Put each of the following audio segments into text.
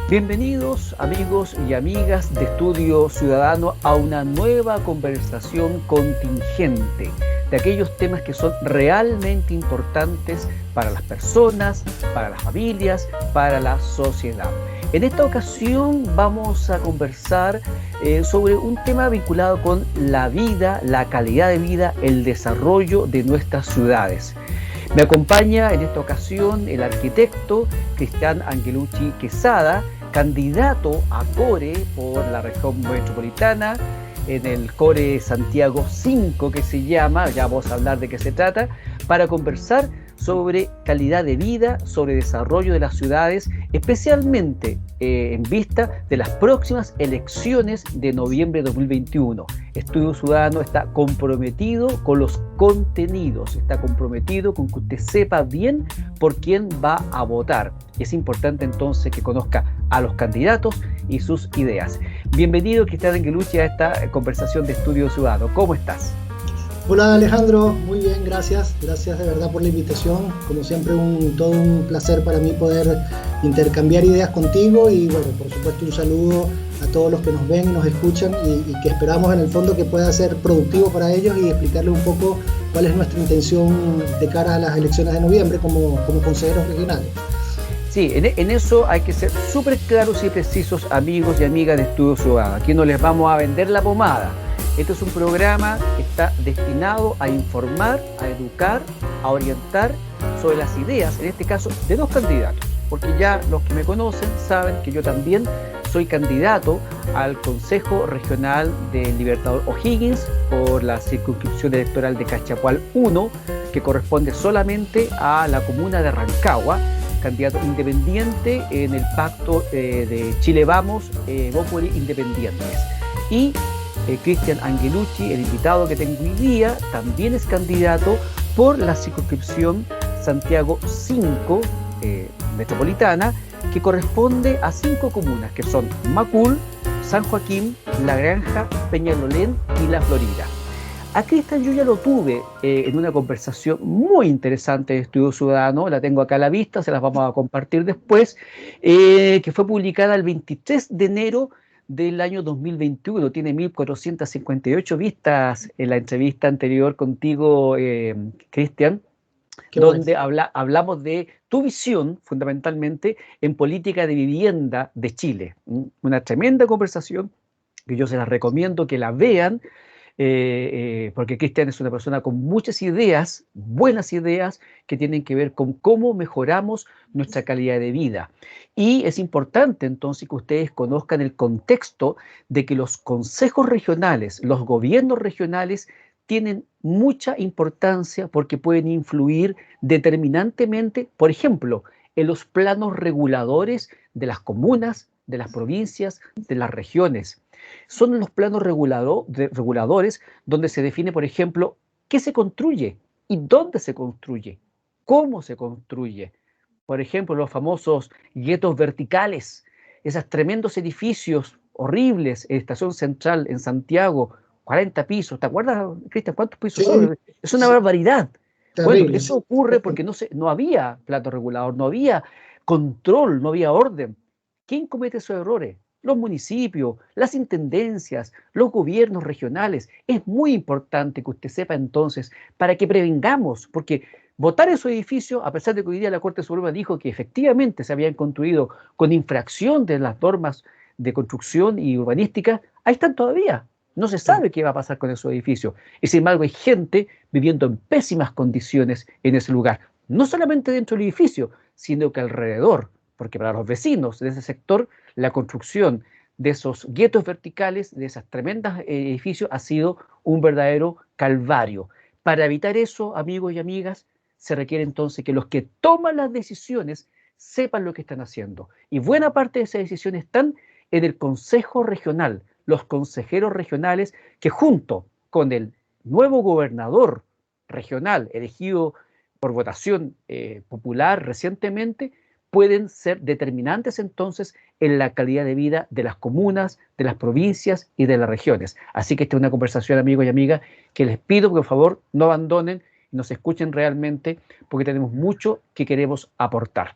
Bienvenidos amigos y amigas de Estudio Ciudadano a una nueva conversación contingente de aquellos temas que son realmente importantes para las personas, para las familias, para la sociedad. En esta ocasión vamos a conversar sobre un tema vinculado con la vida, la calidad de vida, el desarrollo de nuestras ciudades. Me acompaña en esta ocasión el arquitecto Cristian Angelucci Quesada, candidato a CORE por la región metropolitana, en el CORE Santiago 5 que se llama, ya vamos a hablar de qué se trata, para conversar sobre calidad de vida, sobre desarrollo de las ciudades, especialmente en vista de las próximas elecciones de noviembre de 2021. Estudio Ciudadano está comprometido con los contenidos, está comprometido con que usted sepa bien por quién va a votar. Es importante entonces que conozca a los candidatos y sus ideas. Bienvenido, Cristian Angelucci, a esta conversación de Estudio Ciudadano. ¿Cómo estás? Hola Alejandro, muy bien, gracias de verdad por la invitación. Como siempre, todo un placer para mí poder intercambiar ideas contigo y bueno, por supuesto un saludo a todos los que nos ven y nos escuchan y que esperamos en el fondo que pueda ser productivo para ellos y explicarles un poco cuál es nuestra intención de cara a las elecciones de noviembre como consejeros regionales. Sí, en eso hay que ser súper claros y precisos, amigos y amigas de Estudio Ciudadano. Aquí no les vamos a vender la pomada. Este es un programa que está destinado a informar, a educar, a orientar sobre las ideas, en este caso, de dos candidatos. Porque ya los que me conocen saben que yo también soy candidato al Consejo Regional del Libertador O'Higgins por la circunscripción electoral de Cachapual 1, que corresponde solamente a la comuna de Rancagua, candidato independiente en el pacto de Chile Vamos, Bópoli Independientes. Y Cristian Angelucci, el invitado que tengo hoy día, también es candidato por la circunscripción Santiago 5 metropolitana, que corresponde a 5 comunas, que son Macul, San Joaquín, La Granja, Peñalolén y La Florida. A Cristian yo ya lo tuve en una conversación muy interesante de Estudio Ciudadano, la tengo acá a la vista, se las vamos a compartir después, que fue publicada el 23 de enero del año 2021, tiene 1.458 vistas en la entrevista anterior contigo, Cristian, donde hablamos de tu visión, fundamentalmente, en política de vivienda de Chile. Una tremenda conversación que yo se las recomiendo que la vean, porque Cristian es una persona con muchas ideas, buenas ideas, que tienen que ver con cómo mejoramos nuestra calidad de vida. Y es importante entonces que ustedes conozcan el contexto de que los consejos regionales, los gobiernos regionales, tienen mucha importancia porque pueden influir determinantemente, por ejemplo, en los planos reguladores de las comunas, de las provincias, de las regiones. Son los planos reguladores donde se define, por ejemplo, qué se construye y dónde se construye, cómo se construye. Por ejemplo, los famosos guetos verticales, esos tremendos edificios horribles en Estación Central, en Santiago, 40 pisos. ¿Te acuerdas, Cristian, cuántos pisos son? Es una barbaridad. Terrible. Bueno, eso ocurre porque no había plano regulador, no había control, no había orden. ¿Quién comete esos errores? Los municipios, las intendencias, los gobiernos regionales. Es muy importante que usted sepa entonces para que prevengamos, porque votar esos edificios, a pesar de que hoy día la Corte Suprema dijo que efectivamente se habían construido con infracción de las normas de construcción y urbanística, ahí están todavía. No se sabe qué va a pasar con esos edificios. Y sin embargo hay gente viviendo en pésimas condiciones en ese lugar. No solamente dentro del edificio, sino que alrededor. Porque para los vecinos de ese sector, la construcción de esos guetos verticales, de esos tremendos edificios, ha sido un verdadero calvario. Para evitar eso, amigos y amigas, se requiere entonces que los que toman las decisiones sepan lo que están haciendo. Y buena parte de esas decisiones están en el Consejo Regional, los consejeros regionales que junto con el nuevo gobernador regional elegido por votación popular recientemente, pueden ser determinantes entonces en la calidad de vida de las comunas, de las provincias y de las regiones. Así que esta es una conversación, amigos y amigas, que les pido que por favor no abandonen y nos escuchen realmente porque tenemos mucho que queremos aportar.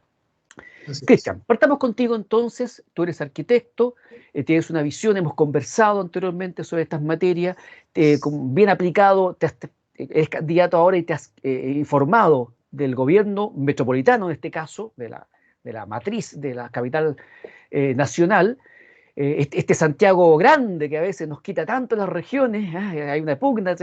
Así es. Cristian, partamos contigo entonces. Tú eres arquitecto, tienes una visión, hemos conversado anteriormente sobre estas materias, bien aplicado, eres candidato ahora y te has informado del gobierno metropolitano, en este caso, de la matriz de la capital nacional. Este Santiago grande que a veces nos quita tanto las regiones, hay una pugna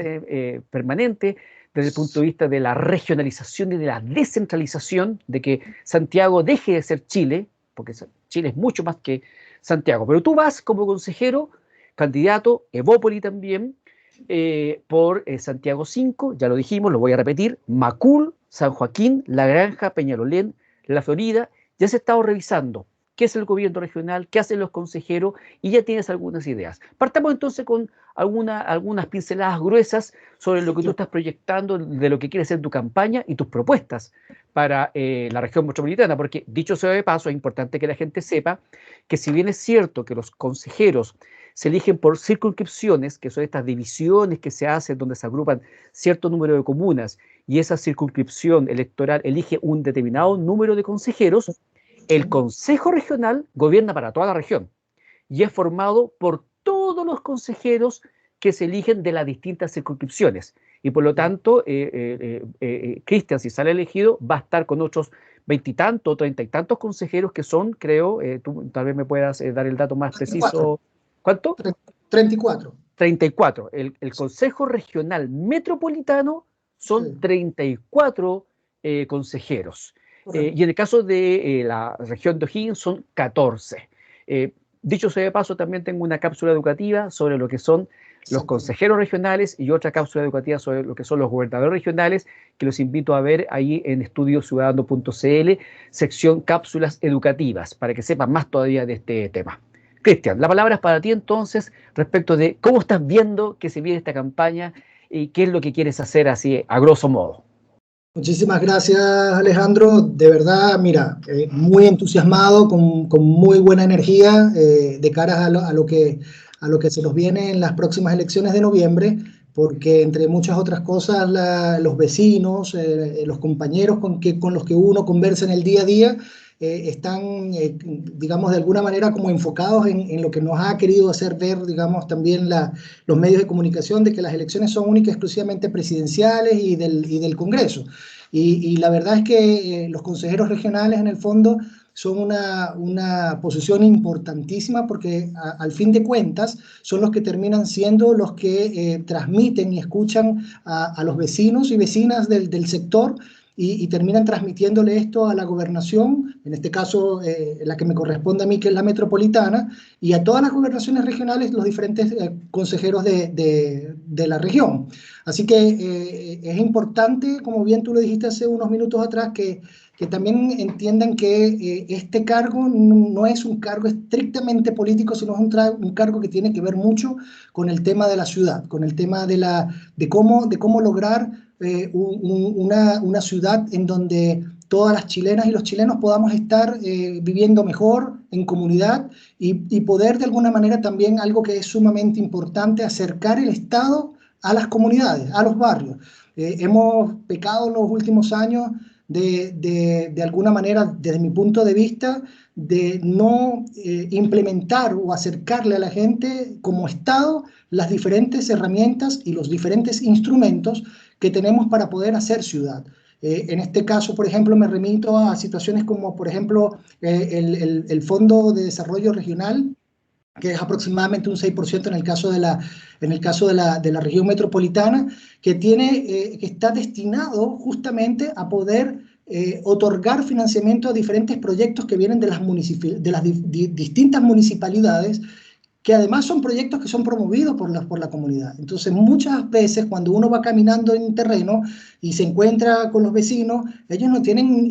permanente desde el punto de vista de la regionalización y de la descentralización, de que Santiago deje de ser Chile, porque Chile es mucho más que Santiago. Pero tú vas como consejero, candidato, Evópoli también, por Santiago 5, ya lo dijimos, lo voy a repetir, Macul, San Joaquín, La Granja, Peñalolén, La Florida. Ya se ha estado revisando qué es el gobierno regional, qué hacen los consejeros, y ya tienes algunas ideas. Partamos entonces con algunas pinceladas gruesas sobre lo que tú estás proyectando, de lo que quieres ser tu campaña y tus propuestas para la región metropolitana, porque dicho sea de paso, es importante que la gente sepa que si bien es cierto que los consejeros se eligen por circunscripciones, que son estas divisiones que se hacen donde se agrupan cierto número de comunas y esa circunscripción electoral elige un determinado número de consejeros, el Consejo Regional gobierna para toda la región y es formado por todos los consejeros que se eligen de las distintas circunscripciones. Y por lo tanto, Cristian, si sale elegido, va a estar con otros 20 y tantos, 30 y tantos consejeros que son, creo, tú tal vez me puedas dar el dato más 34. preciso. ¿Cuánto? 34. 34. El Consejo Regional Metropolitano son 34 consejeros. Y en el caso de la región de O'Higgins son 14. Dicho sea de paso, también tengo una cápsula educativa sobre lo que son los consejeros regionales y otra cápsula educativa sobre lo que son los gobernadores regionales, que los invito a ver ahí en estudiociudadano.cl, sección cápsulas educativas, para que sepan más todavía de este tema. Cristian, la palabra es para ti entonces respecto de cómo estás viendo que se viene esta campaña y qué es lo que quieres hacer así a grosso modo. Muchísimas gracias, Alejandro. De verdad, mira, muy entusiasmado, con muy buena energía de cara a lo que se nos viene en las próximas elecciones de noviembre, porque entre muchas otras cosas, los vecinos, los compañeros con los que uno conversa en el día a día, están, digamos, de alguna manera como enfocados en lo que nos ha querido hacer ver, digamos, también los medios de comunicación, de que las elecciones son únicas y exclusivamente presidenciales y del Congreso. Y la verdad es que los consejeros regionales, en el fondo, son una posición importantísima porque al fin de cuentas son los que terminan siendo los que transmiten y escuchan a los vecinos y vecinas del sector y terminan transmitiéndole esto a la gobernación, en este caso la que me corresponde a mí, que es la metropolitana, y a todas las gobernaciones regionales, los diferentes consejeros de la región. Así que es importante, como bien tú lo dijiste hace unos minutos atrás, que también entiendan que este cargo no es un cargo estrictamente político, sino es un cargo que tiene que ver mucho con el tema de la ciudad, con el tema de cómo lograr una ciudad en donde todas las chilenas y los chilenos podamos estar viviendo mejor en comunidad y poder de alguna manera también, algo que es sumamente importante, acercar el Estado a las comunidades, a los barrios. Hemos pecado en los últimos años de alguna manera, desde mi punto de vista, de no implementar o acercarle a la gente como Estado las diferentes herramientas y los diferentes instrumentos que tenemos para poder hacer ciudad. En este caso, por ejemplo, me remito a situaciones como, por ejemplo, el Fondo de Desarrollo Regional, que es aproximadamente un 6% en el caso de la región metropolitana, que está destinado justamente a poder otorgar financiamiento a diferentes proyectos que vienen de las distintas municipalidades, que además son proyectos que son promovidos por la comunidad. Entonces, muchas veces cuando uno va caminando en terreno y se encuentra con los vecinos, ellos no tienen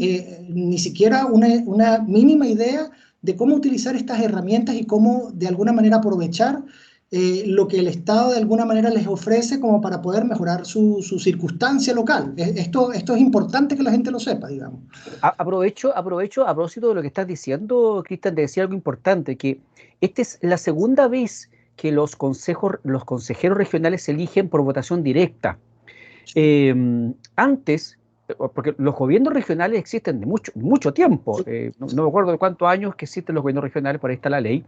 ni siquiera una mínima idea de cómo utilizar estas herramientas y cómo de alguna manera aprovechar lo que el Estado de alguna manera les ofrece como para poder mejorar su circunstancia local. Esto es importante que la gente lo sepa, digamos. Aprovecho a propósito de lo que estás diciendo, Cristian, de decir algo importante, que esta es la segunda vez que los consejeros regionales se eligen por votación directa. Antes, porque los gobiernos regionales existen de mucho tiempo. No me acuerdo de cuántos años que existen los gobiernos regionales, por ahí está la ley.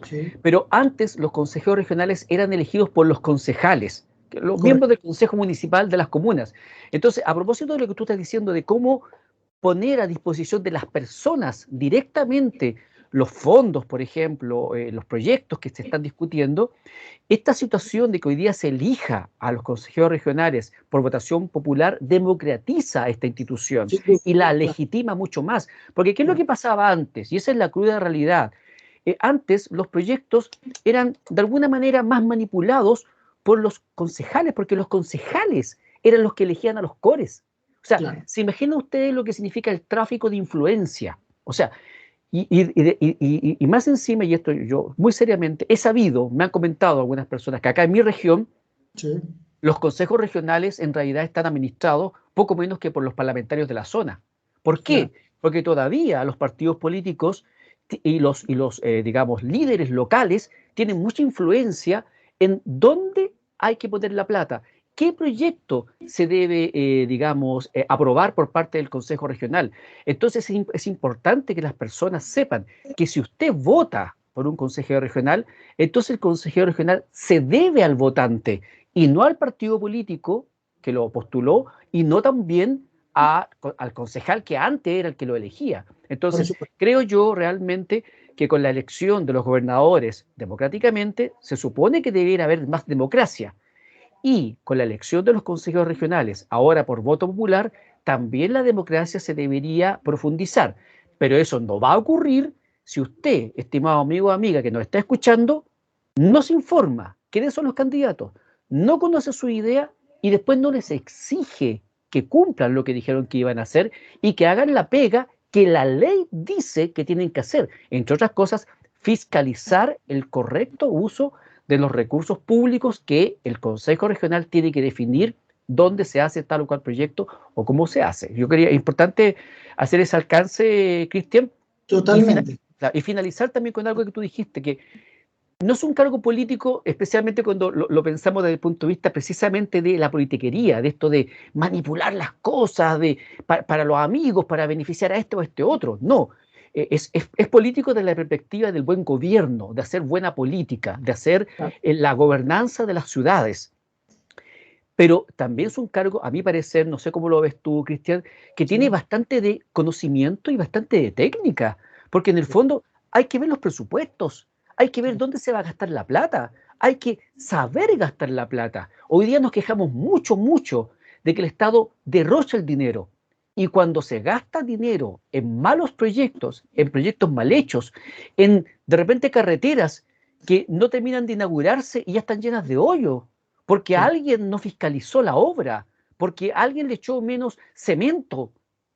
Sí. Pero antes los consejeros regionales eran elegidos por los concejales, los miembros del consejo municipal de las comunas. Entonces, a propósito de lo que tú estás diciendo, de cómo poner a disposición de las personas directamente los fondos, por ejemplo, los proyectos que se están discutiendo, esta situación de que hoy día se elija a los consejeros regionales por votación popular democratiza esta institución y la legitima mucho más. Porque ¿qué es lo que pasaba antes? Y esa es la cruda realidad. Antes los proyectos eran de alguna manera más manipulados por los concejales, porque los concejales eran los que elegían a los cores. O sea, ¿se imaginan ustedes lo que significa el tráfico de influencia? O sea, y más encima, y esto yo muy seriamente he sabido, me han comentado algunas personas que acá en mi región, los consejos regionales en realidad están administrados poco menos que por los parlamentarios de la zona. ¿Por qué? Porque todavía los partidos políticos y los digamos, líderes locales tienen mucha influencia en dónde hay que poner la plata. ¿Qué proyecto se debe, aprobar por parte del Consejo Regional? Entonces es importante que las personas sepan que si usted vota por un consejero regional, entonces el consejero regional se debe al votante y no al partido político que lo postuló y no también al concejal que antes era el que lo elegía. Entonces, creo yo realmente que con la elección de los gobernadores democráticamente se supone que debiera haber más democracia. Y con la elección de los consejos regionales, ahora por voto popular, también la democracia se debería profundizar. Pero eso no va a ocurrir si usted, estimado amigo o amiga que nos está escuchando, no se informa quiénes son los candidatos, no conoce su idea y después no les exige que cumplan lo que dijeron que iban a hacer y que hagan la pega que la ley dice que tienen que hacer. Entre otras cosas, fiscalizar el correcto uso de los recursos públicos que el Consejo Regional tiene que definir dónde se hace tal o cual proyecto o cómo se hace. Yo quería, es importante hacer ese alcance, Cristian. Totalmente. Y finalizar también con algo que tú dijiste, que no es un cargo político, especialmente cuando lo pensamos desde el punto de vista precisamente de la politiquería, de esto de manipular las cosas, para los amigos, para beneficiar a este o a este otro. No. Es político desde la perspectiva del buen gobierno, de hacer buena política, de hacer la gobernanza de las ciudades. Pero también es un cargo, a mi parecer, no sé cómo lo ves tú, Cristian, que tiene bastante de conocimiento y bastante de técnica, porque en el fondo hay que ver los presupuestos, hay que ver dónde se va a gastar la plata, hay que saber gastar la plata. Hoy día nos quejamos mucho de que el Estado derrocha el dinero. Y cuando se gasta dinero en malos proyectos, en proyectos mal hechos, en de repente carreteras que no terminan de inaugurarse y ya están llenas de hoyo, porque alguien no fiscalizó la obra, porque alguien le echó menos cemento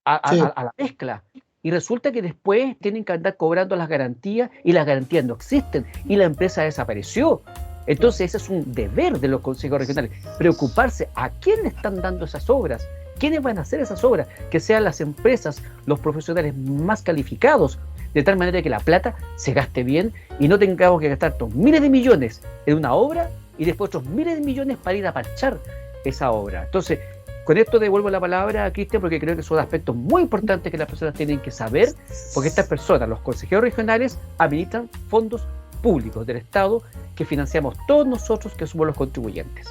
a la mezcla. Y resulta que después tienen que andar cobrando las garantías y las garantías no existen y la empresa desapareció. Entonces ese es un deber de los consejos regionales, preocuparse a quién le están dando esas obras. ¿Quiénes van a hacer esas obras? Que sean las empresas, los profesionales más calificados, de tal manera que la plata se gaste bien y no tengamos que gastar miles de millones en una obra y después otros miles de millones para ir a parchar esa obra. Entonces, con esto devuelvo la palabra a Cristian porque creo que son aspectos muy importantes que las personas tienen que saber, porque estas personas, los consejeros regionales, administran fondos públicos del Estado que financiamos todos nosotros que somos los contribuyentes.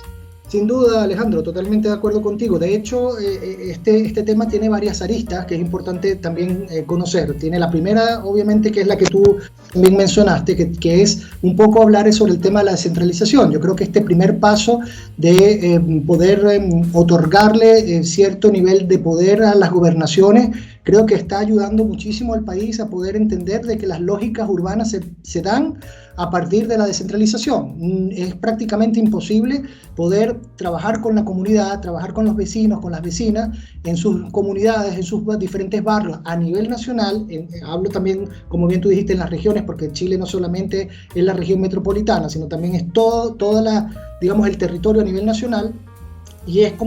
Sin duda, Alejandro, totalmente de acuerdo contigo. De hecho, este tema tiene varias aristas que es importante también conocer. Tiene la primera, obviamente, que es la que tú también mencionaste, que es un poco hablar sobre el tema de la descentralización. Yo creo que este primer paso de poder otorgarle cierto nivel de poder a las gobernaciones, creo que está ayudando muchísimo al país a poder entender de que las lógicas urbanas se dan a partir de la descentralización. Es prácticamente imposible poder trabajar con la comunidad, trabajar con los vecinos, con las vecinas, en sus comunidades, en sus diferentes barrios, a nivel nacional. Hablo también, como bien tú dijiste, en las regiones, porque Chile no solamente es la región metropolitana, sino también es digamos, el territorio a nivel nacional. Y es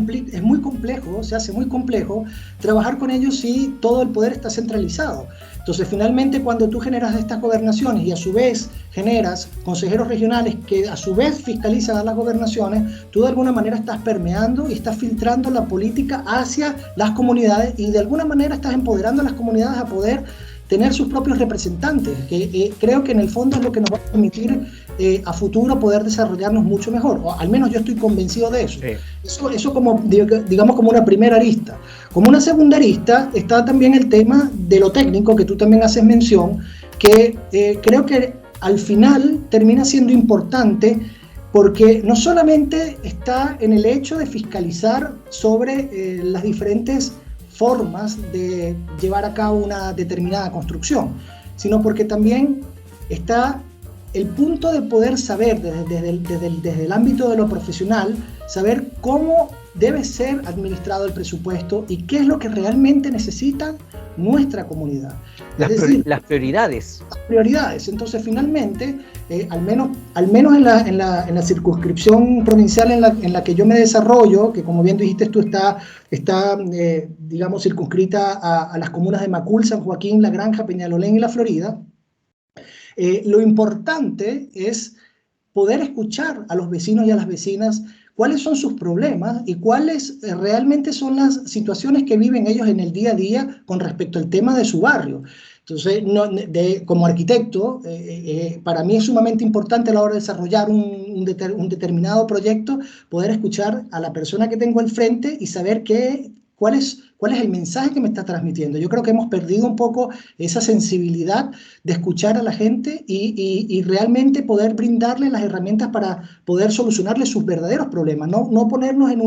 muy complejo, se hace muy complejo trabajar con ellos si todo el poder está centralizado. Entonces, finalmente, cuando tú generas estas gobernaciones y a su vez generas consejeros regionales que a su vez fiscalizan a las gobernaciones, tú de alguna manera estás permeando y estás filtrando la política hacia las comunidades y de alguna manera estás empoderando a las comunidades a poder tener sus propios representantes, que creo que en el fondo es lo que nos va a permitir a futuro poder desarrollarnos mucho mejor, o al menos yo estoy convencido de eso. Sí. Eso como, digamos, como una primera arista. Como una segunda arista está también el tema de lo técnico, que tú también haces mención, que creo que al final termina siendo importante porque no solamente está en el hecho de fiscalizar sobre las diferentes formas de llevar a cabo una determinada construcción, sino porque también está el punto de poder saber desde el ámbito de lo profesional, saber cómo debe ser administrado el presupuesto y qué es lo que realmente necesita nuestra comunidad. Las prioridades. Las prioridades. Entonces, finalmente, al menos en la circunscripción provincial en la que yo me desarrollo, que como bien dijiste tú está digamos, circunscrita a las comunas de Macul, San Joaquín, La Granja, Peñalolén y La Florida, lo importante es poder escuchar a los vecinos y a las vecinas cuáles son sus problemas y cuáles realmente son las situaciones que viven ellos en el día a día con respecto al tema de su barrio. Entonces, como arquitecto, para mí es sumamente importante a la hora de desarrollar un determinado proyecto, poder escuchar a la persona que tengo al frente y saber cuál es el mensaje que me está transmitiendo. Yo creo que hemos perdido un poco esa sensibilidad de escuchar a la gente y realmente poder brindarle las herramientas para poder solucionarle sus verdaderos problemas, no ponernos en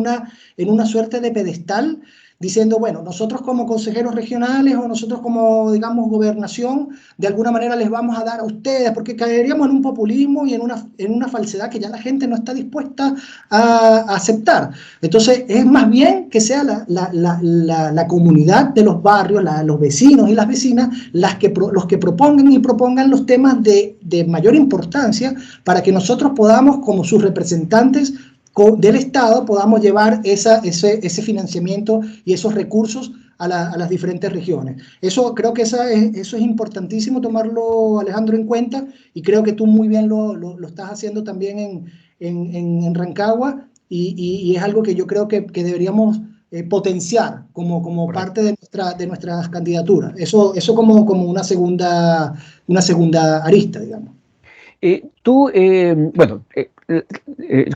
una suerte de pedestal diciendo, bueno, nosotros como consejeros regionales o nosotros como, digamos, gobernación, de alguna manera les vamos a dar a ustedes, porque caeríamos en un populismo y en una falsedad que ya la gente no está dispuesta a aceptar. Entonces, es más bien que sea la comunidad de los barrios, los vecinos y las vecinas, los que propongan los temas de mayor importancia para que nosotros podamos, como sus representantes del Estado, podamos llevar ese financiamiento y esos recursos a las diferentes regiones. Eso creo que eso es importantísimo tomarlo, Alejandro, en cuenta, y creo que tú muy bien lo estás haciendo también en Rancagua, y es algo que yo creo que deberíamos potenciar como parte de nuestras candidaturas. Eso como una segunda arista, digamos.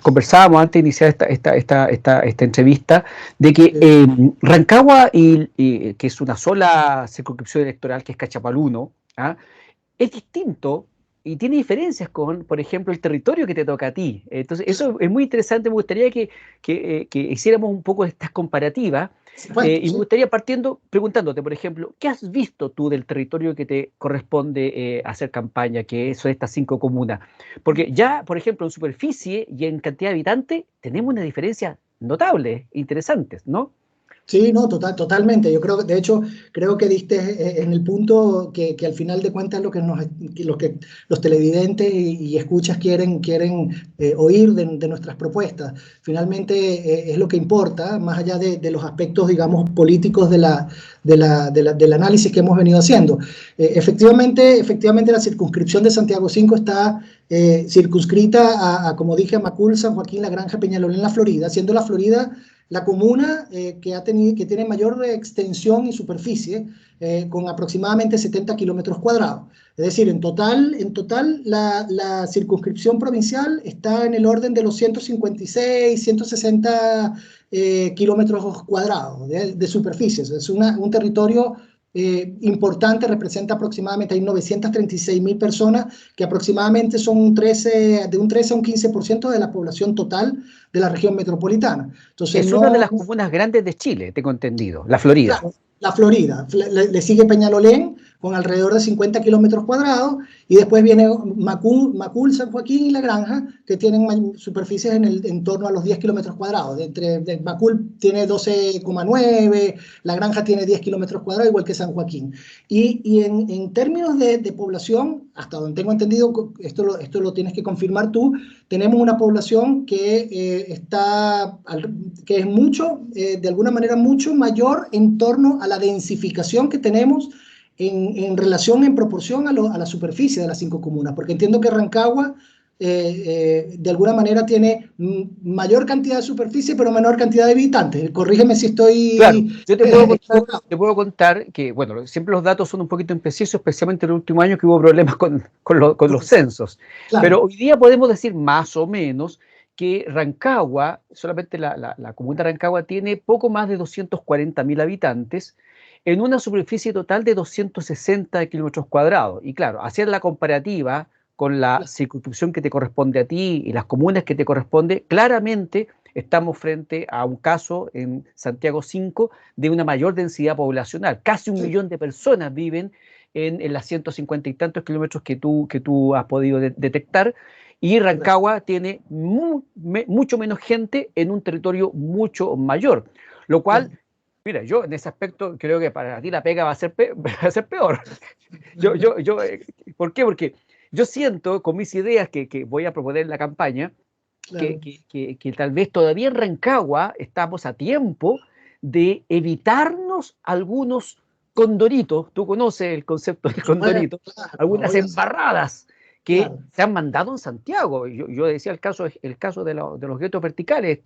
Conversábamos antes de iniciar esta entrevista de que Rancagua, que es una sola circunscripción electoral, que es Cachapalú, ¿ah? Es distinto y tiene diferencias con, por ejemplo, el territorio que te toca a ti. Entonces, eso es muy interesante. Me gustaría que hiciéramos un poco estas comparativas. Y me gustaría preguntándote, por ejemplo, ¿qué has visto tú del territorio que te corresponde hacer campaña, que son estas 5 comunas? Porque ya, por ejemplo, en superficie y en cantidad de habitantes tenemos una diferencia notable, interesantes, ¿no? Sí, no, totalmente. Yo creo, de hecho, creo que diste en el punto que al final de cuentas lo que los televidentes y escuchas quieren oír de nuestras propuestas. Finalmente es lo que importa, más allá de los aspectos, digamos, políticos del análisis que hemos venido haciendo. Efectivamente, la circunscripción de Santiago 5 está circunscrita como dije, a Macul, San Joaquín, La Granja, Peñalolén, La Florida, siendo La Florida la comuna que tiene mayor extensión y superficie, con aproximadamente 70 kilómetros cuadrados. Es decir, en total la circunscripción provincial está en el orden de los 156, 160 kilómetros cuadrados de superficie. Es un territorio importante, representa aproximadamente, hay 936.000 personas, que aproximadamente son de un 13 a un 15% de la población total de la región metropolitana. Entonces, es una de las comunas grandes de Chile, tengo entendido, La Florida. Claro, La Florida, le sigue Peñalolén con alrededor de 50 kilómetros cuadrados, y después viene Macul, San Joaquín y La Granja, que tienen superficies en torno a los 10 kilómetros cuadrados. Macul tiene 12,9, La Granja tiene 10 kilómetros cuadrados, igual que San Joaquín. Y en términos de población, hasta donde tengo entendido, esto lo tienes que confirmar tú, tenemos una población que es mucho, de alguna manera mucho mayor en torno a la densificación que tenemos en relación, en proporción a la superficie de las 5 comunas, porque entiendo que Rancagua de alguna manera tiene mayor cantidad de superficie, pero menor cantidad de habitantes. Corrígeme si Claro, estoy yo equivocado. te puedo contar que, bueno, siempre los datos son un poquito imprecisos, especialmente en el último año que hubo problemas con los censos. Claro, Pero hoy día podemos decir más o menos que Rancagua, solamente la comuna de Rancagua tiene poco más de 240.000 habitantes en una superficie total de 260 kilómetros cuadrados. Y claro, hacer la comparativa con la claro, circunscripción que te corresponde a ti y las comunas que te corresponde, claramente estamos frente a un caso en Santiago 5 de una mayor densidad poblacional. Casi 1 millón de personas viven en las 150 y tantos kilómetros que tú has podido detectar, y correcto. Rancagua tiene mucho menos gente en un territorio mucho mayor, lo cual, Claro. mira, yo en ese aspecto creo que para ti la pega va a ser, va a ser peor. ¿Por qué? Porque yo siento con mis ideas que voy a proponer en la campaña Claro. que tal vez todavía en Rancagua estamos a tiempo de evitarnos algunos condoritos, tú conoces el concepto del Por supuesto, condorito, claro, algunas obvio, embarradas que claro. se han mandado en Santiago. Yo decía el caso de los guetos verticales,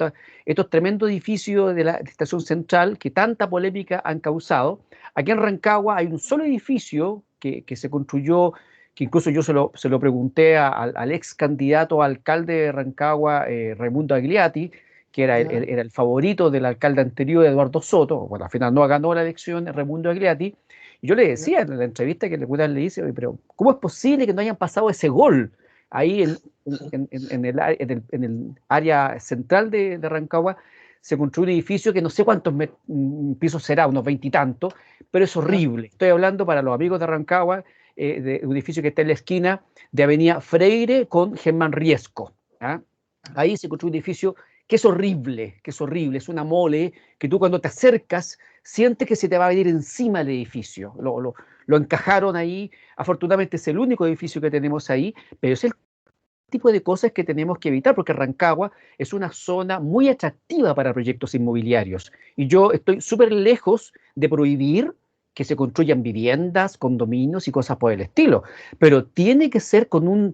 estos tremendos edificios de la estación central que tanta polémica han causado. Aquí en Rancagua hay un solo edificio que se construyó, que incluso yo se lo pregunté al ex candidato a alcalde de Rancagua, Raimundo Agliati, que era Ya, era el favorito del alcalde anterior, Eduardo Soto. Bueno, al final no ganó la elección Raimundo Agliati. Y yo le ya, decía en la entrevista que le hice, pero ¿cómo es posible que no hayan pasado ese gol ahí en el área central de Rancagua? Se construyó un edificio que no sé cuántos pisos será, unos 20 y tantos, pero es ya, horrible. Estoy hablando para los amigos de Rancagua, de un edificio que está en la esquina de Avenida Freire con Germán Riesco. ¿Ah? Ahí se construyó un edificio que es horrible, es una mole que tú cuando te acercas sientes que se te va a venir encima el edificio. Lo encajaron ahí, afortunadamente es el único edificio que tenemos ahí, pero es el tipo de cosas que tenemos que evitar, porque Rancagua es una zona muy atractiva para proyectos inmobiliarios. Y yo estoy súper lejos de prohibir que se construyan viviendas, condominios y cosas por el estilo, pero tiene que ser con un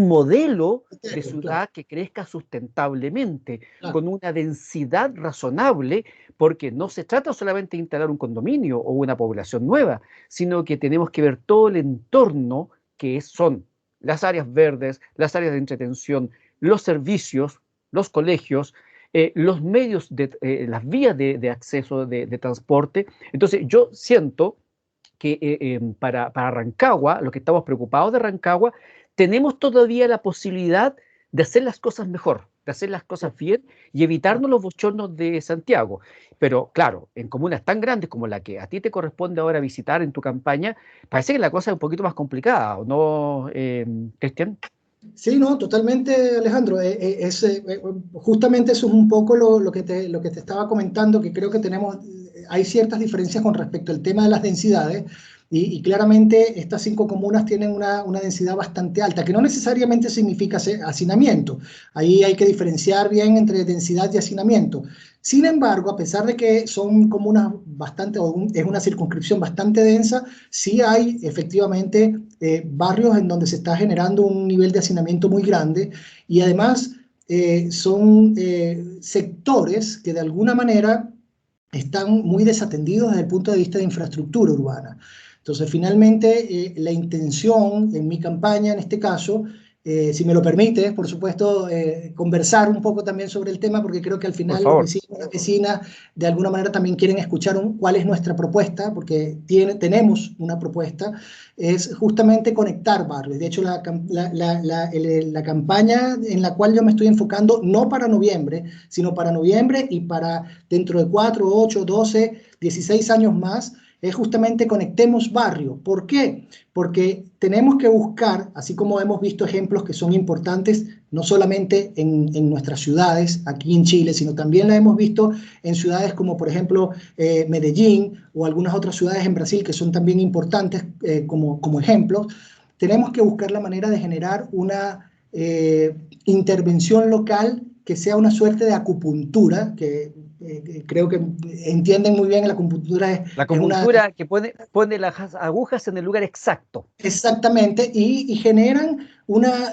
modelo de claro, ciudad que crezca sustentablemente, claro. con una densidad razonable, porque no se trata solamente de instalar un condominio o una población nueva, sino que tenemos que ver todo el entorno son las áreas verdes, las áreas de entretención, los servicios, los colegios, los medios, las vías de acceso de transporte. Entonces, yo siento que para Rancagua, los que estamos preocupados de Rancagua, tenemos todavía la posibilidad de hacer las cosas mejor, de hacer las cosas bien y evitarnos los bochornos de Santiago. Pero claro, en comunas tan grandes como la que a ti te corresponde ahora visitar en tu campaña, parece que la cosa es un poquito más complicada, ¿o no, Cristian? Sí, no, totalmente, Alejandro. Justamente eso es un poco lo que te estaba comentando, que creo que hay ciertas diferencias con respecto al tema de las densidades, y claramente estas 5 comunas tienen una densidad bastante alta, que no necesariamente significa hacinamiento. Ahí hay que diferenciar bien entre densidad y hacinamiento. Sin embargo, a pesar de que son comunas es una circunscripción bastante densa, sí hay efectivamente barrios en donde se está generando un nivel de hacinamiento muy grande, y además son sectores que de alguna manera están muy desatendidos desde el punto de vista de infraestructura urbana. Entonces, finalmente, la intención en mi campaña, en este caso, si me lo permite, por supuesto, conversar un poco también sobre el tema, porque creo que al Por final los favor. vecinos y las vecinas de alguna manera también quieren escuchar cuál es nuestra propuesta, porque tenemos una propuesta, es justamente conectar barrios. De hecho, la campaña en la cual yo me estoy enfocando, no para noviembre, sino para noviembre y para dentro de 4, 8, 12, 16 años más, es justamente conectemos barrio. ¿Por qué? Porque tenemos que buscar, así como hemos visto ejemplos que son importantes, no solamente en nuestras ciudades, aquí en Chile, sino también la hemos visto en ciudades como por ejemplo Medellín o algunas otras ciudades en Brasil que son también importantes como ejemplos. Tenemos que buscar la manera de generar una intervención local que sea una suerte de acupuntura, que creo que entienden muy bien, la acupuntura La acupuntura que pone las agujas en el lugar exacto. Exactamente, y generan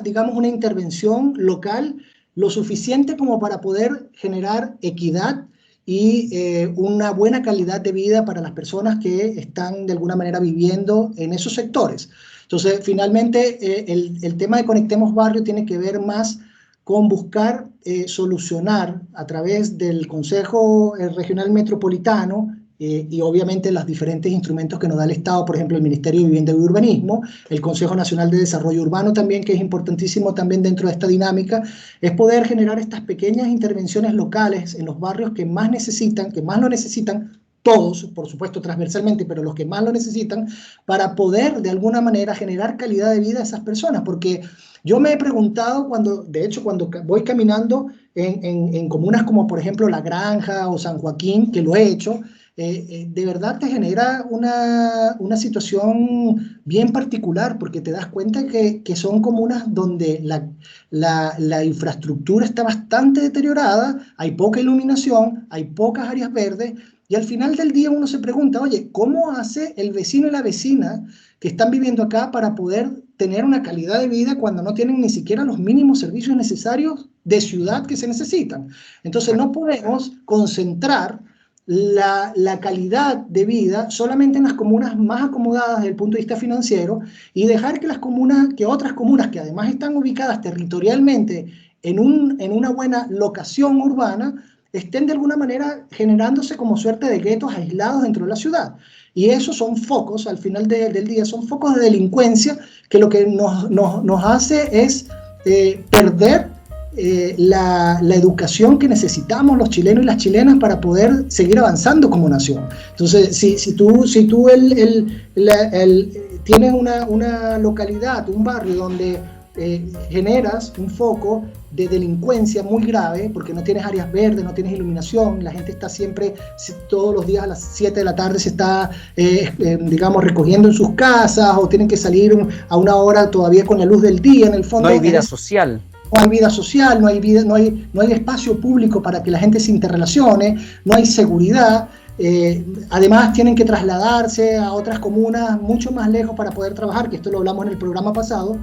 digamos, una intervención local lo suficiente como para poder generar equidad y una buena calidad de vida para las personas que están de alguna manera viviendo en esos sectores. Entonces, finalmente, el tema de Conectemos Barrio tiene que ver más con buscar solucionar a través del Consejo Regional Metropolitano y obviamente los diferentes instrumentos que nos da el Estado, por ejemplo, el Ministerio de Vivienda y Urbanismo, el Consejo Nacional de Desarrollo Urbano también, que es importantísimo también dentro de esta dinámica, es poder generar estas pequeñas intervenciones locales en los barrios que más necesitan, que más lo necesitan, todos, por supuesto, transversalmente, pero los que más lo necesitan, para poder de alguna manera generar calidad de vida a esas personas, porque yo me he preguntado de hecho, cuando voy caminando en comunas como, por ejemplo, La Granja o San Joaquín, que lo he hecho, de verdad te genera una situación bien particular, porque te das cuenta que son comunas donde la infraestructura está bastante deteriorada, hay poca iluminación, hay pocas áreas verdes, y al final del día uno se pregunta, oye, ¿cómo hace el vecino y la vecina que están viviendo acá para poder tener una calidad de vida cuando no tienen ni siquiera los mínimos servicios necesarios de ciudad que se necesitan? Entonces no podemos concentrar la calidad de vida solamente en las comunas más acomodadas desde el punto de vista financiero y dejar que otras comunas que además están ubicadas territorialmente en una buena locación urbana estén de alguna manera generándose como suerte de guetos aislados dentro de la ciudad. Y esos son focos, al final del día, son focos de delincuencia que lo que nos hace es perder la educación que necesitamos los chilenos y las chilenas para poder seguir avanzando como nación. Entonces, si tú tienes una localidad, un barrio donde generas un foco de delincuencia muy grave, porque no tienes áreas verdes, no tienes iluminación, la gente está siempre, todos los días a las 7 de la tarde se está, digamos, recogiendo en sus casas, o tienen que salir a una hora todavía con la luz del día, en el fondo. No hay vida social. No hay vida social, no hay espacio público para que la gente se interrelacione, no hay seguridad. Además tienen que trasladarse a otras comunas mucho más lejos para poder trabajar, que esto lo hablamos en el programa pasado.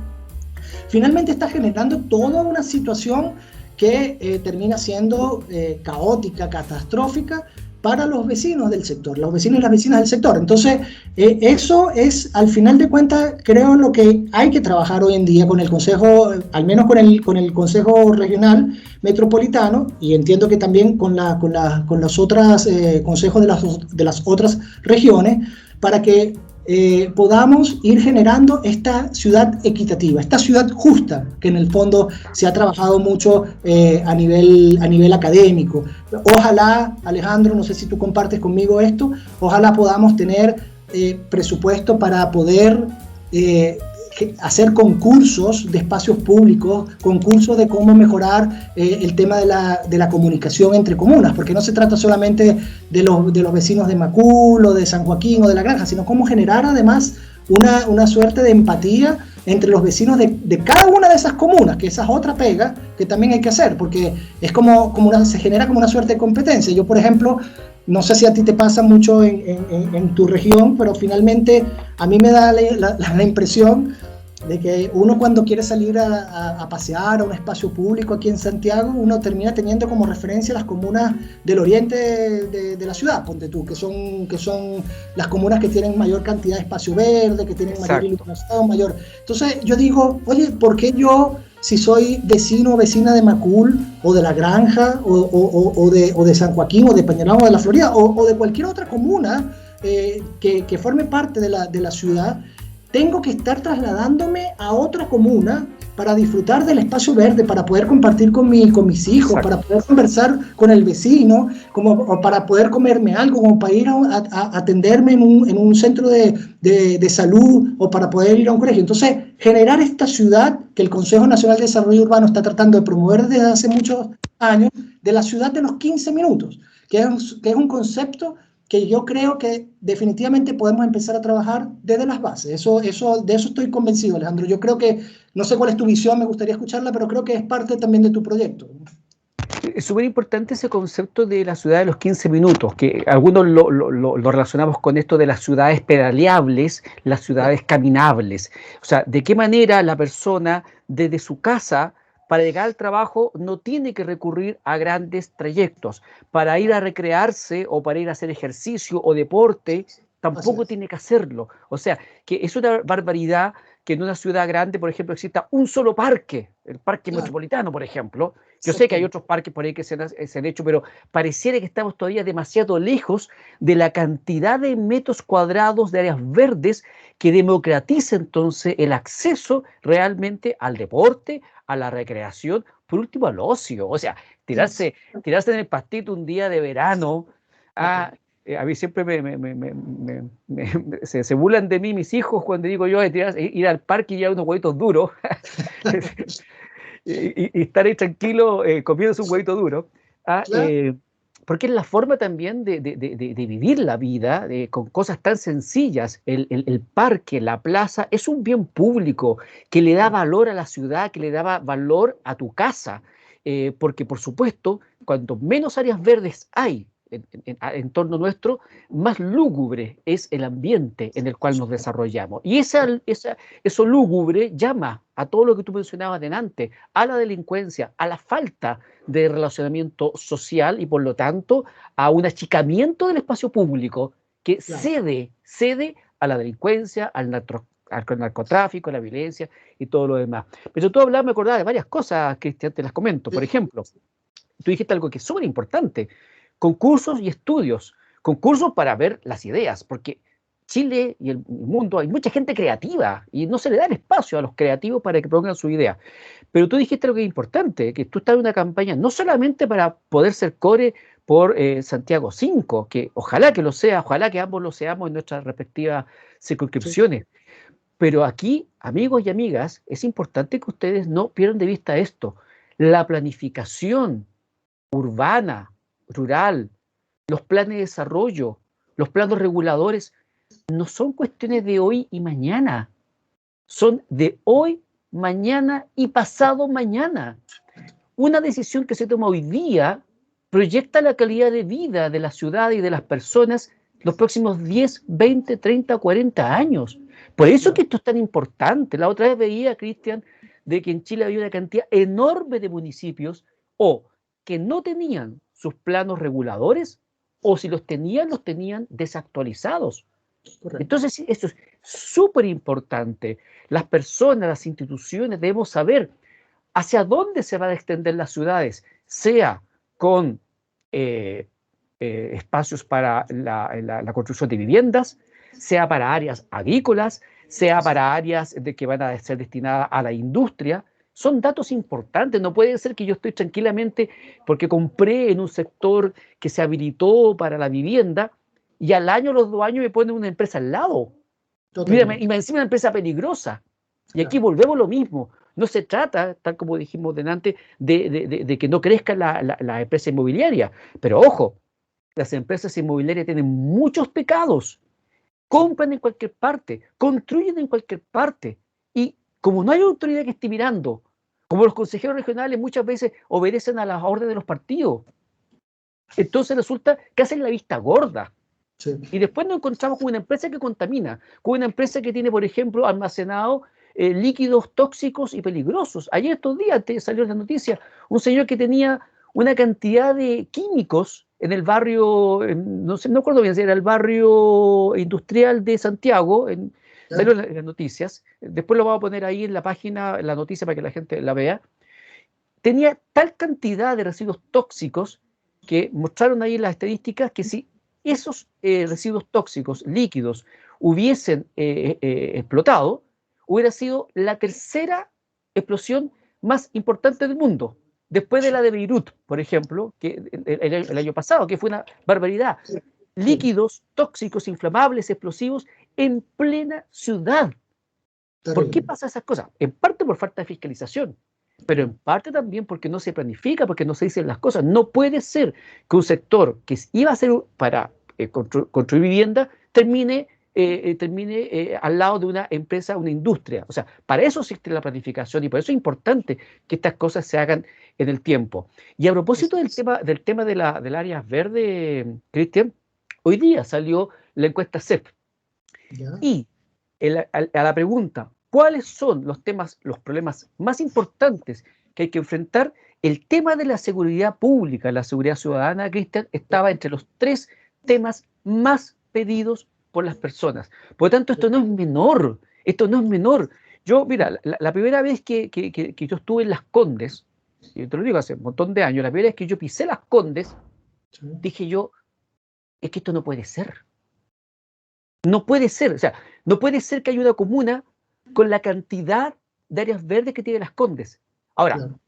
Finalmente está generando toda una situación que termina siendo caótica, catastrófica para los vecinos del sector, los vecinos y las vecinas del sector. Entonces, eso es, al final de cuentas, creo lo que hay que trabajar hoy en día con el Consejo, al menos con el Consejo Regional Metropolitano, y entiendo que también con los otros consejos de las otras regiones, para que podamos ir generando esta ciudad equitativa, esta ciudad justa, que en el fondo se ha trabajado mucho a nivel académico. Ojalá, Alejandro, no sé si tú compartes conmigo esto, ojalá podamos tener presupuesto para poder hacer concursos de espacios públicos, concursos de cómo mejorar el tema de la comunicación entre comunas, porque no se trata solamente de los vecinos de Macul o de San Joaquín o de La Granja, sino cómo generar además una suerte de empatía entre los vecinos de cada una de esas comunas, que esa es otra pega que también hay que hacer, porque es se genera como una suerte de competencia. Yo, por ejemplo, no sé si a ti te pasa mucho en tu región, pero finalmente a mí me da la impresión de que uno, cuando quiere salir a pasear a un espacio público aquí en Santiago, uno termina teniendo como referencia las comunas del oriente de la ciudad, ponte tú, que son las comunas que tienen mayor cantidad de espacio verde, que tienen mayor iluminación, mayor. Entonces yo digo, oye, ¿por qué yo, si soy vecino o vecina de Macul o de La Granja o de San Joaquín o de Peñalolén o de La Florida o de cualquier otra comuna que forme parte de la ciudad, tengo que estar trasladándome a otra comuna para disfrutar del espacio verde, para poder compartir con mis hijos, Exacto. Para poder conversar con el vecino, como para poder comerme algo, como para ir a atenderme en un centro de salud, o para poder ir a un colegio? Entonces, generar esta ciudad que el Consejo Nacional de Desarrollo Urbano está tratando de promover desde hace muchos años, de la ciudad de los 15 minutos, que es un concepto que yo creo que definitivamente podemos empezar a trabajar desde las bases. De eso estoy convencido, Alejandro. Yo creo que, no sé cuál es tu visión, me gustaría escucharla, pero creo que es parte también de tu proyecto. Es súper importante ese concepto de la ciudad de los 15 minutos, que algunos lo relacionamos con esto de las ciudades pedaleables, las ciudades caminables. O sea, de qué manera la persona desde su casa para llegar al trabajo no tiene que recurrir a grandes trayectos. Para ir a recrearse o para ir a hacer ejercicio o deporte, Así tampoco es. tiene que hacerlo. O sea, que es una barbaridad que en una ciudad grande, por ejemplo, exista un solo parque, el parque Claro, metropolitano, por ejemplo. Yo sé que hay exactamente. otros parques por ahí que se han hecho, pero pareciera que estamos todavía demasiado lejos de la cantidad de metros cuadrados de áreas verdes que democratiza entonces el acceso realmente al deporte, a la recreación, por último al ocio. O sea, Es, tirarse en el pastito un día de verano. tal cual. Ah, a mí siempre se burlan de mí mis hijos cuando digo yo de ir al parque y llevar unos huevitos duros y estar ahí tranquilo comiéndose un huevito duro. Ah, Claro, porque es la forma también de vivir la vida con cosas tan sencillas. El parque, la plaza, es un bien público que le da valor a la ciudad, que le da valor a tu casa. Porque, por supuesto, cuanto menos áreas verdes hay en torno nuestro, más lúgubre es el ambiente en el cual nos desarrollamos. Y eso lúgubre llama a todo lo que tú mencionabas delante, a la delincuencia, a la falta de relacionamiento social y por lo tanto a un achicamiento del espacio público que claro. cede a la delincuencia, al narcotráfico, a la violencia y todo lo demás. Pero tú hablabas, me acordaba de varias cosas, Cristian, te las comento. Por Sí, ejemplo, tú dijiste algo que es súper importante, concursos y estudios, concursos para ver las ideas, porque Chile y el mundo hay mucha gente creativa y no se le da el espacio a los creativos para que pongan su idea. Pero tú dijiste algo que es importante, que tú estás en una campaña no solamente para poder ser core por Santiago 5, que ojalá que lo sea, ojalá que ambos lo seamos en nuestras respectivas sí, circunscripciones, pero aquí, amigos y amigas, es importante que ustedes no pierdan de vista esto. La planificación urbana, rural, los planes de desarrollo, los planos reguladores, no son cuestiones de hoy y mañana, son de hoy, mañana y pasado mañana. Una decisión que se toma hoy día proyecta la calidad de vida de la ciudad y de las personas los próximos 10, 20, 30, 40 años. Por eso que claro. esto es tan importante. La otra vez veía, Cristian, de que en Chile había una cantidad enorme de municipios o que no tenían sus planos reguladores o si los tenían desactualizados. Correcto. Entonces, sí, esto es súper importante. Las personas, las instituciones debemos saber hacia dónde se van a extender las ciudades, sea con eh, espacios para la construcción de viviendas, sea para áreas agrícolas, sea Así es. para áreas que van a ser destinadas a la industria. Son datos importantes. No puede ser que yo estoy tranquilamente porque compré en un sector que se habilitó para la vivienda y al año, los 2 años, me ponen una empresa al lado. Y Totalmente. me encima una empresa peligrosa. Y aquí Claro. volvemos lo mismo. No se trata, tal como dijimos delante, de que no crezca la empresa inmobiliaria. Pero ojo, las empresas inmobiliarias tienen muchos pecados. Sí. Compran en cualquier parte, construyen en cualquier parte. Y como no hay autoridad que esté mirando, como los consejeros regionales muchas veces obedecen a las órdenes de los partidos, entonces resulta que hacen la vista gorda. Sí. Y después nos encontramos con una empresa que contamina, con una empresa que tiene, por ejemplo, almacenado líquidos tóxicos y peligrosos. Ayer estos días te salió la noticia, un señor que tenía una cantidad de químicos en el barrio, no sé, no recuerdo bien si era el barrio industrial de Santiago, ¿Ya? salió en las noticias, después lo vamos a poner ahí en la página, la noticia para que la gente la vea, tenía tal cantidad de residuos tóxicos que mostraron ahí las estadísticas que si esos residuos tóxicos líquidos hubiesen explotado, hubiera sido la tercera explosión más importante del mundo, después de la de Beirut, por ejemplo, que el año pasado, que fue una barbaridad. Sí. Sí. Líquidos tóxicos, inflamables, explosivos en plena ciudad. ¿Por qué Terrible. pasa esas cosas? En parte por falta de fiscalización, pero en Claro. parte también porque no se planifica, porque no se dicen las cosas. No puede ser que un sector que iba a ser para construir vivienda termine termine al lado de una empresa, una industria. O sea, para eso existe la planificación y por eso es importante que estas cosas se hagan en el tiempo. Y a propósito del tema del área verde, Cristian, hoy día salió la encuesta CEP ¿Ya? y a la pregunta, ¿cuáles son los problemas más importantes que hay que enfrentar? El tema de la seguridad pública, la seguridad ciudadana, Cristian, estaba entre los 3 temas más pedidos por las personas. Por lo tanto, esto no es menor, esto no es menor. Yo, mira, la primera vez que yo estuve en Las Condes, y te lo digo hace un montón de años, la primera vez que yo pisé Las Condes, Sí. dije yo, es que esto no puede ser. No puede ser, o sea, no puede ser que haya una comuna con la cantidad de áreas verdes que tiene Las Condes. Ahora, Claro.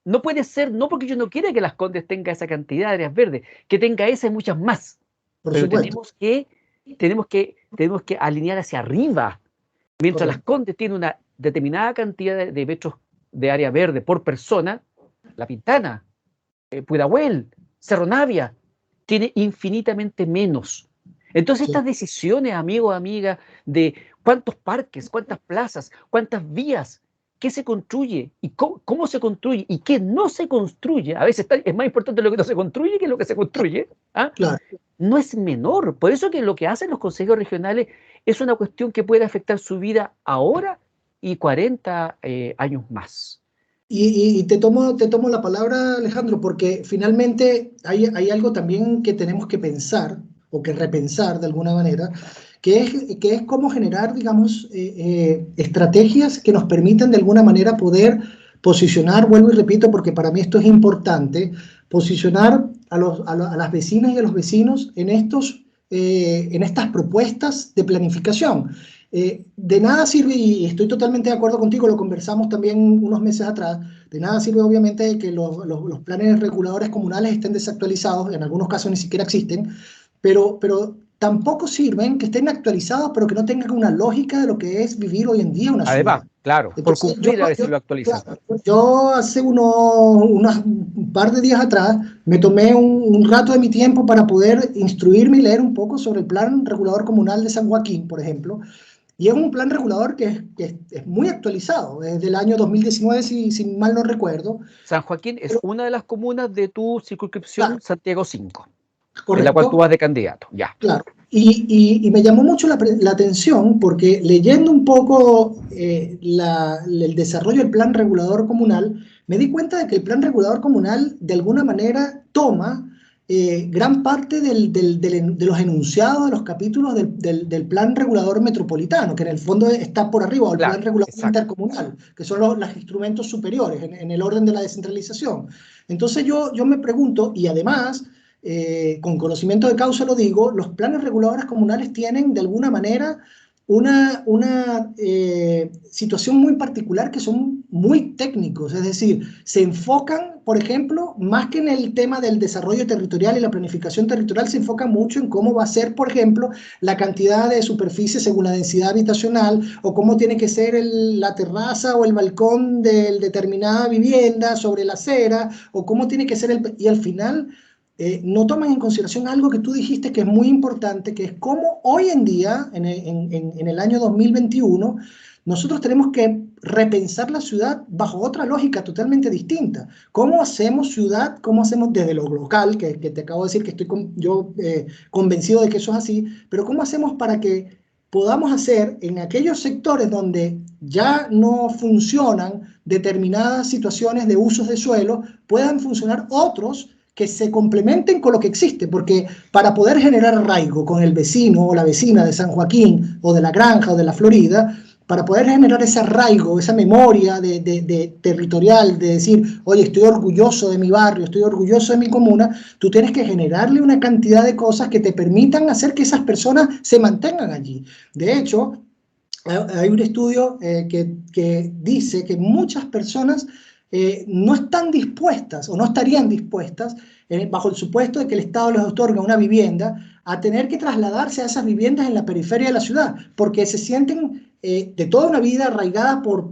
no puede ser, no porque yo no quiera que Las Condes tenga esa cantidad de áreas verdes, que tenga esa y muchas más, Por pero supuesto. tenemos que alinear hacia arriba. Mientras Las Correcto. Condes tiene una determinada cantidad de metros de área verde por persona, La Pintana, Pudahuel, Cerro Navia, tiene infinitamente menos. Entonces, Sí. estas decisiones, amigos, amigas, de cuántos parques, cuántas plazas, cuántas vías, qué se construye y cómo se construye y qué no se construye, a veces es más importante lo que no se construye que lo que se construye, ¿ah? Claro. No es menor. Por eso que lo que hacen los consejos regionales es una cuestión que puede afectar su vida ahora y 40 años más. Y te tomo la palabra, Alejandro, porque finalmente hay algo también que tenemos que pensar o que repensar de alguna manera, que es cómo generar, digamos, estrategias que nos permitan de alguna manera poder posicionar, vuelvo y repito, porque para mí esto es importante, posicionar a las vecinas y a los vecinos en estas propuestas de planificación. De nada sirve, y estoy totalmente de acuerdo contigo, lo conversamos también unos meses atrás, de nada sirve obviamente que los planes reguladores comunales estén desactualizados, en algunos casos ni siquiera existen, pero tampoco sirven que estén actualizados, pero que no tengan una lógica de lo que es vivir hoy en día una Además, ciudad. claro, por Entonces, cumplir a veces lo actualizan. claro, yo hace un par de días atrás me tomé un rato de mi tiempo para poder instruirme y leer un poco sobre el Plan Regulador Comunal de San Joaquín, por ejemplo, y es un plan regulador es muy actualizado, es del año 2019, si mal no recuerdo. San Joaquín es Pero, una de las comunas de tu circunscripción claro, Santiago 5, en la cual tú correcto, vas de candidato. Ya. claro. Y me llamó mucho la atención porque leyendo un poco el desarrollo del plan regulador comunal, me di cuenta de que el plan regulador comunal de alguna manera toma gran parte de los enunciados de los capítulos del plan regulador metropolitano, que en el fondo está por arriba, o el plan Claro, regulador exacto. intercomunal, que son los instrumentos superiores en el orden de la descentralización. Entonces yo me pregunto, y además con conocimiento de causa lo digo, los planes reguladores comunales tienen de alguna manera una situación muy particular que son muy técnicos, es decir, se enfocan, por ejemplo, más que en el tema del desarrollo territorial y la planificación territorial, se enfocan mucho en cómo va a ser, por ejemplo, la cantidad de superficie según la densidad habitacional o cómo tiene que ser la terraza o el balcón de determinada vivienda sobre la acera o cómo tiene que ser y al final no toman en consideración algo que tú dijiste que es muy importante, que es cómo hoy en día, en el año 2021, nosotros tenemos que repensar la ciudad bajo otra lógica totalmente distinta. ¿Cómo hacemos ciudad? ¿Cómo hacemos desde lo local? Que te acabo de decir que estoy convencido de que eso es así, pero ¿cómo hacemos para que podamos hacer en aquellos sectores donde ya no funcionan determinadas situaciones de usos de suelo, puedan funcionar otros que se complementen con lo que existe, porque para poder generar arraigo con el vecino o la vecina de San Joaquín o de la Granja o de la Florida, para poder generar ese arraigo, esa memoria de territorial, de decir, oye, estoy orgulloso de mi barrio, estoy orgulloso de mi comuna, tú tienes que generarle una cantidad de cosas que te permitan hacer que esas personas se mantengan allí. De hecho, hay un estudio que dice que muchas personas no están dispuestas o no estarían dispuestas, bajo el supuesto de que el Estado les otorga una vivienda, a tener que trasladarse a esas viviendas en la periferia de la ciudad, porque se sienten de toda una vida arraigada por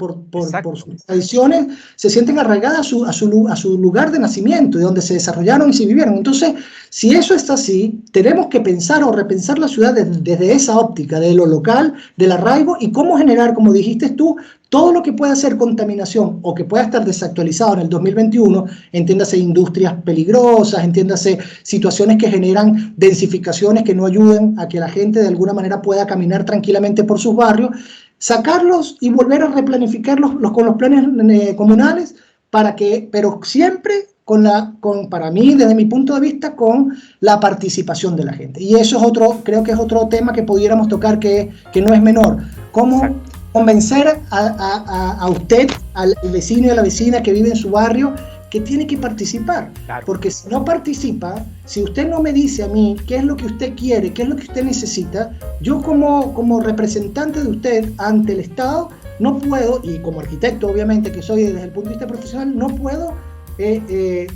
sus tradiciones, se sienten arraigadas a su lugar de nacimiento, de donde se desarrollaron y se vivieron. Entonces, si eso está así, tenemos que pensar o repensar la ciudad desde esa óptica, de lo local, del arraigo, y cómo generar, como dijiste tú, todo lo que pueda ser contaminación o que pueda estar desactualizado en el 2021, entiéndase industrias peligrosas, entiéndase situaciones que generan densificaciones que no ayuden a que la gente de alguna manera pueda caminar tranquilamente por sus barrios, sacarlos y volver a replanificarlos con los planes comunales, pero siempre para mí, desde mi punto de vista, con la participación de la gente. Y eso es creo que es otro tema que pudiéramos tocar que no es menor. ¿Cómo convencer a usted, al vecino y a la vecina que vive en su barrio, que tiene que participar? Claro. Porque si no participa, si usted no me dice a mí qué es lo que usted quiere, qué es lo que usted necesita, yo como representante de usted ante el Estado no puedo, y como arquitecto obviamente que soy desde el punto de vista profesional, no puedo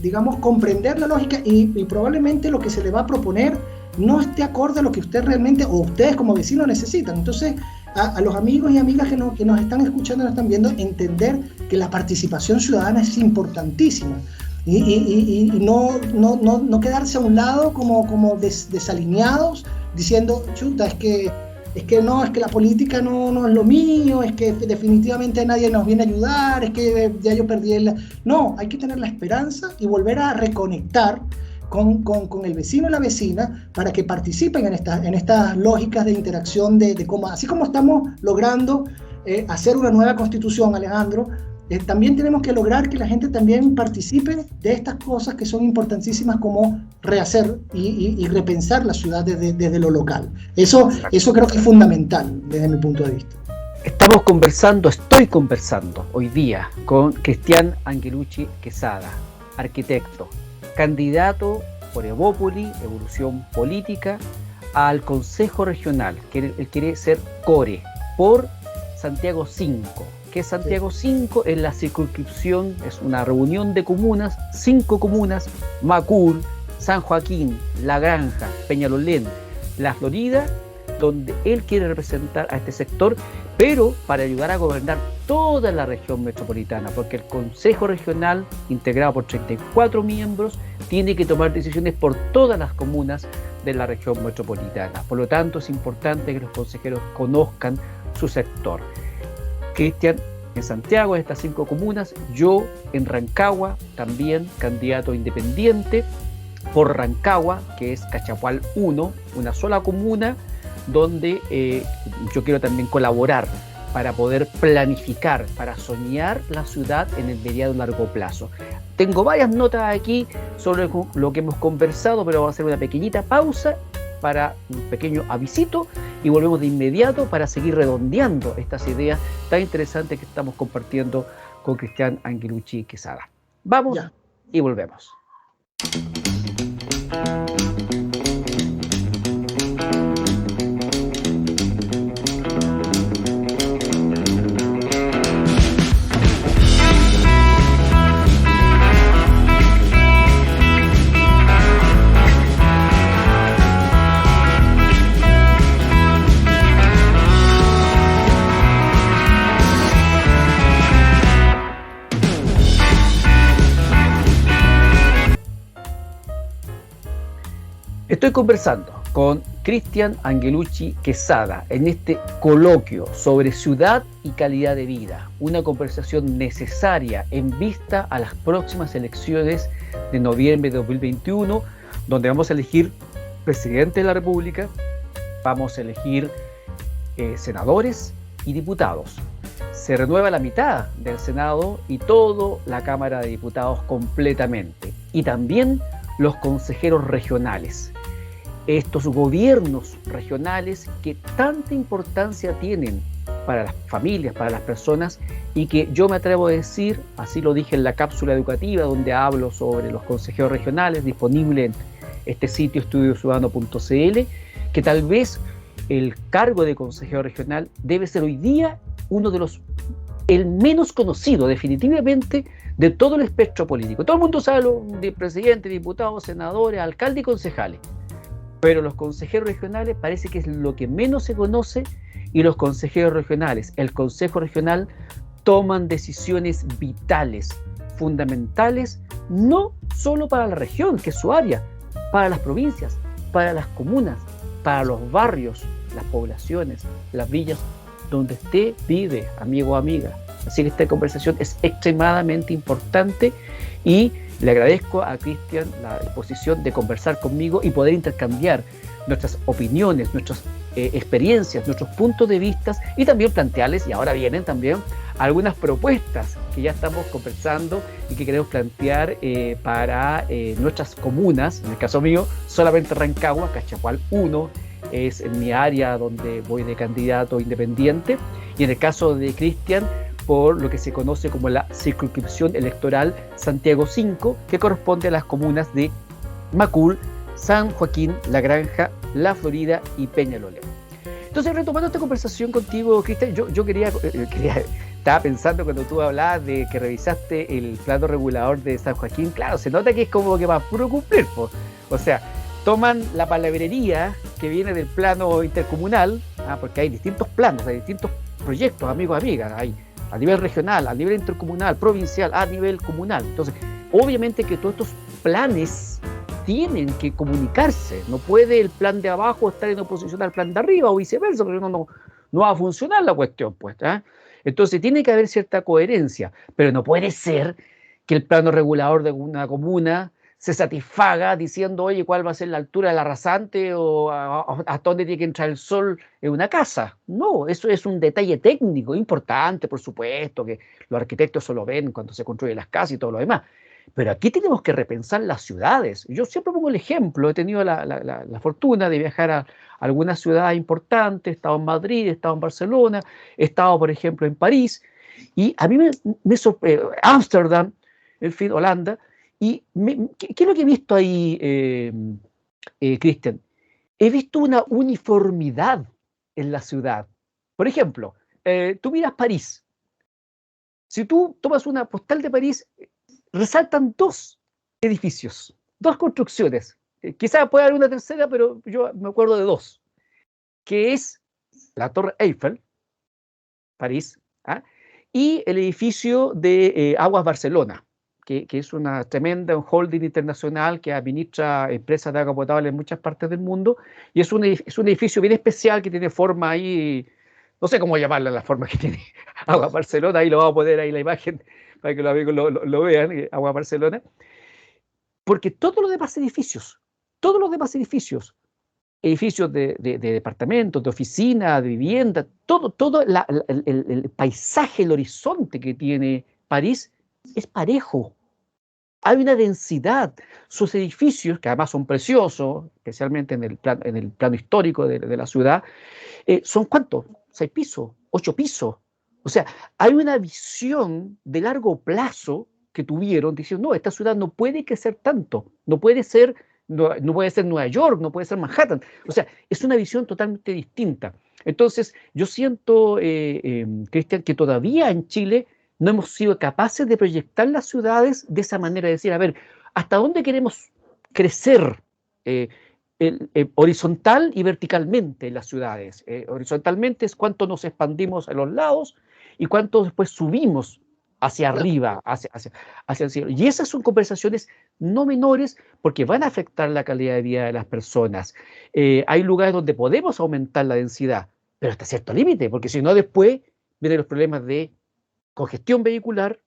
digamos, comprender la lógica y probablemente lo que se le va a proponer no esté acorde a lo que usted realmente, o ustedes como vecinos necesitan. Entonces, a los amigos y amigas que nos están escuchando, nos están viendo, entender que la participación ciudadana es importantísima y no quedarse a un lado como desalineados, diciendo, chuta, es que la política no es lo mío, es que definitivamente nadie nos viene a ayudar, es que ya yo perdí No, hay que tener la esperanza y volver a reconectar con el vecino y la vecina para que participen en estas lógicas de interacción de cómo, así como estamos logrando hacer una nueva constitución, Alejandro, también tenemos que lograr que la gente también participe de estas cosas que son importantísimas, como rehacer y repensar la ciudad desde lo local. Eso creo que es fundamental desde mi punto de vista. Estoy conversando hoy día con Cristian Angelucci Quesada, arquitecto, candidato por Evópoli, Evolución Política, al Consejo Regional, que él quiere ser core, por Santiago 5. Que Santiago 5 es la circunscripción, es una reunión de comunas, 5 comunas: Macul, San Joaquín, La Granja, Peñalolén, La Florida, donde él quiere representar a este sector, pero para ayudar a gobernar toda la región metropolitana, porque el Consejo Regional, integrado por 34 miembros, tiene que tomar decisiones por todas las comunas de la región metropolitana. Por lo tanto, es importante que los consejeros conozcan su sector. Cristian en Santiago, en estas 5 comunas, yo en Rancagua, también candidato independiente por Rancagua, que es Cachapual 1, una sola comuna, donde yo quiero también colaborar para poder planificar, para soñar la ciudad en el mediano y largo plazo. Tengo varias notas aquí sobre lo que hemos conversado, pero vamos a hacer una pequeñita pausa para un pequeño avisito y volvemos de inmediato para seguir redondeando estas ideas tan interesantes que estamos compartiendo con Cristian Angelucci Quesada. Vamos ya. Y volvemos. Estoy conversando con Cristian Angelucci Quesada en este coloquio sobre ciudad y calidad de vida, una conversación necesaria en vista a las próximas elecciones de noviembre de 2021, donde vamos a elegir presidente de la República, vamos a elegir senadores y diputados. Se renueva la mitad del Senado y toda la Cámara de Diputados completamente, y también los consejeros regionales. Estos gobiernos regionales que tanta importancia tienen para las familias, para las personas, y que yo me atrevo a decir, así lo dije en la cápsula educativa donde hablo sobre los consejeros regionales, disponible en este sitio estudiociudadano.cl, que tal vez el cargo de consejero regional debe ser hoy día el menos conocido definitivamente de todo el espectro político. Todo el mundo sabe de presidentes, diputados, senadores, alcaldes y concejales. pero los consejeros regionales parece que es lo que menos se conoce, y los consejeros regionales, el Consejo Regional, toman decisiones vitales, fundamentales, no solo para la región, que es su área, para las provincias, para las comunas, para los barrios, las poblaciones, las villas, donde usted vive, amigo o amiga. Así que esta conversación es extremadamente importante y le agradezco a Cristian la disposición de conversar conmigo y poder intercambiar nuestras opiniones, nuestras experiencias, nuestros puntos de vista y también plantearles, y ahora vienen también algunas propuestas que ya estamos conversando y que queremos plantear para nuestras comunas. En el caso mío, solamente Rancagua, Cachapoal 1 es en mi área donde voy de candidato independiente, y en el caso de Cristian, por lo que se conoce como la circunscripción electoral Santiago 5, que corresponde a las comunas de Macul, San Joaquín, La Granja, La Florida y Peñalolén. Entonces, retomando esta conversación contigo, Cristian, yo estaba pensando cuando tú hablabas de que revisaste el plano regulador de San Joaquín. Claro, se nota que es como que va a puro cumplir, pues. O sea, toman la palabrería que viene del plano intercomunal, porque hay distintos planos, hay distintos proyectos, amigos, amigas, hay a nivel regional, a nivel intercomunal, provincial, a nivel comunal. Entonces, obviamente que todos estos planes tienen que comunicarse. No puede el plan de abajo estar en oposición al plan de arriba o viceversa, porque no va a funcionar la cuestión, pues. Entonces, tiene que haber cierta coherencia, pero no puede ser que el plano regulador de una comuna se satisfaga diciendo, oye, ¿cuál va a ser la altura de la rasante o hasta dónde tiene que entrar el sol en una casa? No, eso es un detalle técnico importante, por supuesto, que los arquitectos solo ven cuando se construyen las casas y todo lo demás. Pero aquí tenemos que repensar las ciudades. Yo siempre pongo el ejemplo, he tenido la fortuna de viajar a algunas ciudades importantes, he estado en Madrid, he estado en Barcelona, he estado, por ejemplo, en París, y a mí me sorprendió, Ámsterdam, en fin, Holanda. ¿Y qué es lo que he visto ahí, Cristian? He visto una uniformidad en la ciudad. Por ejemplo, tú miras París. Si tú tomas una postal de París, resaltan dos edificios, dos construcciones. Quizás pueda haber una tercera, pero yo me acuerdo de dos. Que es la Torre Eiffel, París, y el edificio de Aguas Barcelona, que es una tremenda holding internacional que administra empresas de agua potable en muchas partes del mundo, y es un edificio bien especial que tiene forma ahí, no sé cómo llamarla, la forma que tiene Agua Barcelona. Ahí lo vamos a poner ahí la imagen para que los amigos lo vean, Agua Barcelona, porque todos los demás edificios, edificios de departamentos, de oficinas, de vivienda, todo el paisaje, el horizonte que tiene París es parejo. Hay una densidad. Sus edificios, que además son preciosos, especialmente en el plano histórico de la ciudad, son ¿cuántos? 6 pisos, 8 pisos. O sea, hay una visión de largo plazo que tuvieron, diciendo, no, esta ciudad no puede crecer tanto, no puede ser Nueva York, no puede ser Manhattan. O sea, es una visión totalmente distinta. Entonces, yo siento, Cristian, que todavía en Chile no hemos sido capaces de proyectar las ciudades de esa manera, de decir, a ver, ¿hasta dónde queremos crecer horizontal y verticalmente en las ciudades? Horizontalmente es cuánto nos expandimos a los lados y cuánto después subimos hacia arriba, hacia el cielo. Y esas son conversaciones no menores porque van a afectar la calidad de vida de las personas. Hay lugares donde podemos aumentar la densidad, pero hasta cierto límite, porque si no después vienen los problemas de congestión vehicular,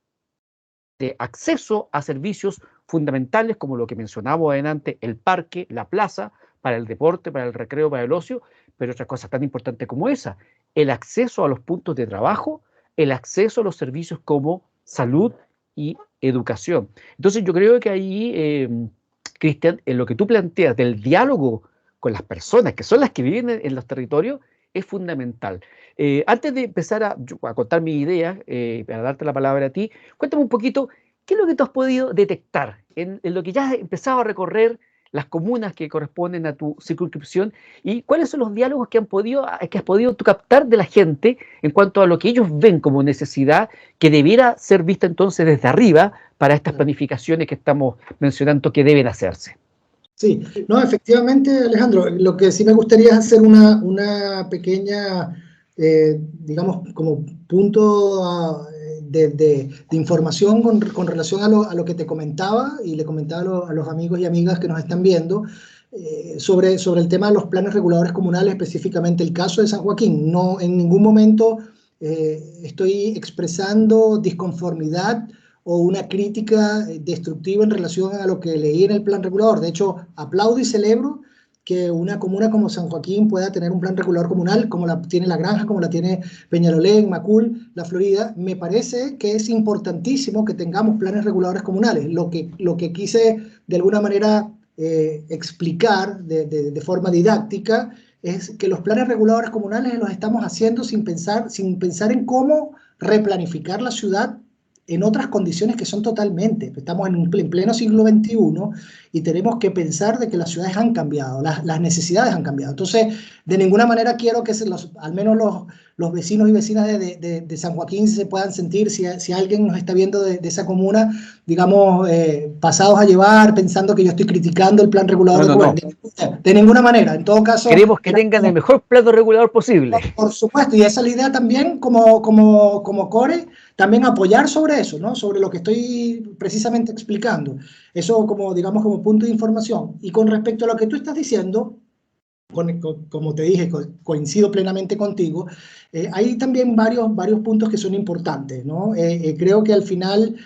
de acceso a servicios fundamentales como lo que mencionábamos adelante, el parque, la plaza, para el deporte, para el recreo, para el ocio, pero otras cosas tan importantes como esa, el acceso a los puntos de trabajo, el acceso a los servicios como salud y educación. Entonces yo creo que ahí, Cristian, en lo que tú planteas del diálogo con las personas, que son las que viven en los territorios, es fundamental. Antes de empezar a contar mi idea, para darte la palabra a ti, cuéntame un poquito, ¿qué es lo que tú has podido detectar en lo que ya has empezado a recorrer las comunas que corresponden a tu circunscripción y cuáles son los diálogos que has podido tú captar de la gente en cuanto a lo que ellos ven como necesidad que debiera ser vista entonces desde arriba para estas planificaciones que estamos mencionando que deben hacerse? Sí, no, efectivamente, Alejandro, lo que sí me gustaría es hacer una pequeña, digamos, como punto de información con relación a lo que te comentaba y le comentaba a los amigos y amigas que nos están viendo sobre el tema de los planes reguladores comunales, específicamente el caso de San Joaquín. No, en ningún momento estoy expresando disconformidad o una crítica destructiva en relación a lo que leí en el plan regulador. De hecho, aplaudo y celebro que una comuna como San Joaquín pueda tener un plan regulador comunal, como la tiene La Granja, como la tiene Peñalolén, Macul, La Florida. Me parece que es importantísimo que tengamos planes reguladores comunales. Lo que quise de alguna manera explicar de forma didáctica es que los planes reguladores comunales los estamos haciendo sin pensar en cómo replanificar la ciudad en otras condiciones que son totalmente. Estamos en pleno siglo XXI y tenemos que pensar de que las ciudades han cambiado, las necesidades han cambiado. Entonces, de ninguna manera quiero que al menos los vecinos y vecinas de San Joaquín se puedan sentir, si alguien nos está viendo de esa comuna, digamos, pasados a llevar, pensando que yo estoy criticando el plan regulador No. de ninguna manera. En todo caso, Queremos que tengan el mejor plato regulador posible. por supuesto, y esa es la idea también como core, también apoyar sobre eso, ¿no? Sobre lo que estoy precisamente explicando. Eso como, digamos, como punto de información. Y con respecto a lo que tú estás diciendo, como te dije, coincido plenamente contigo, hay también varios puntos que son importantes, ¿no? Creo que al final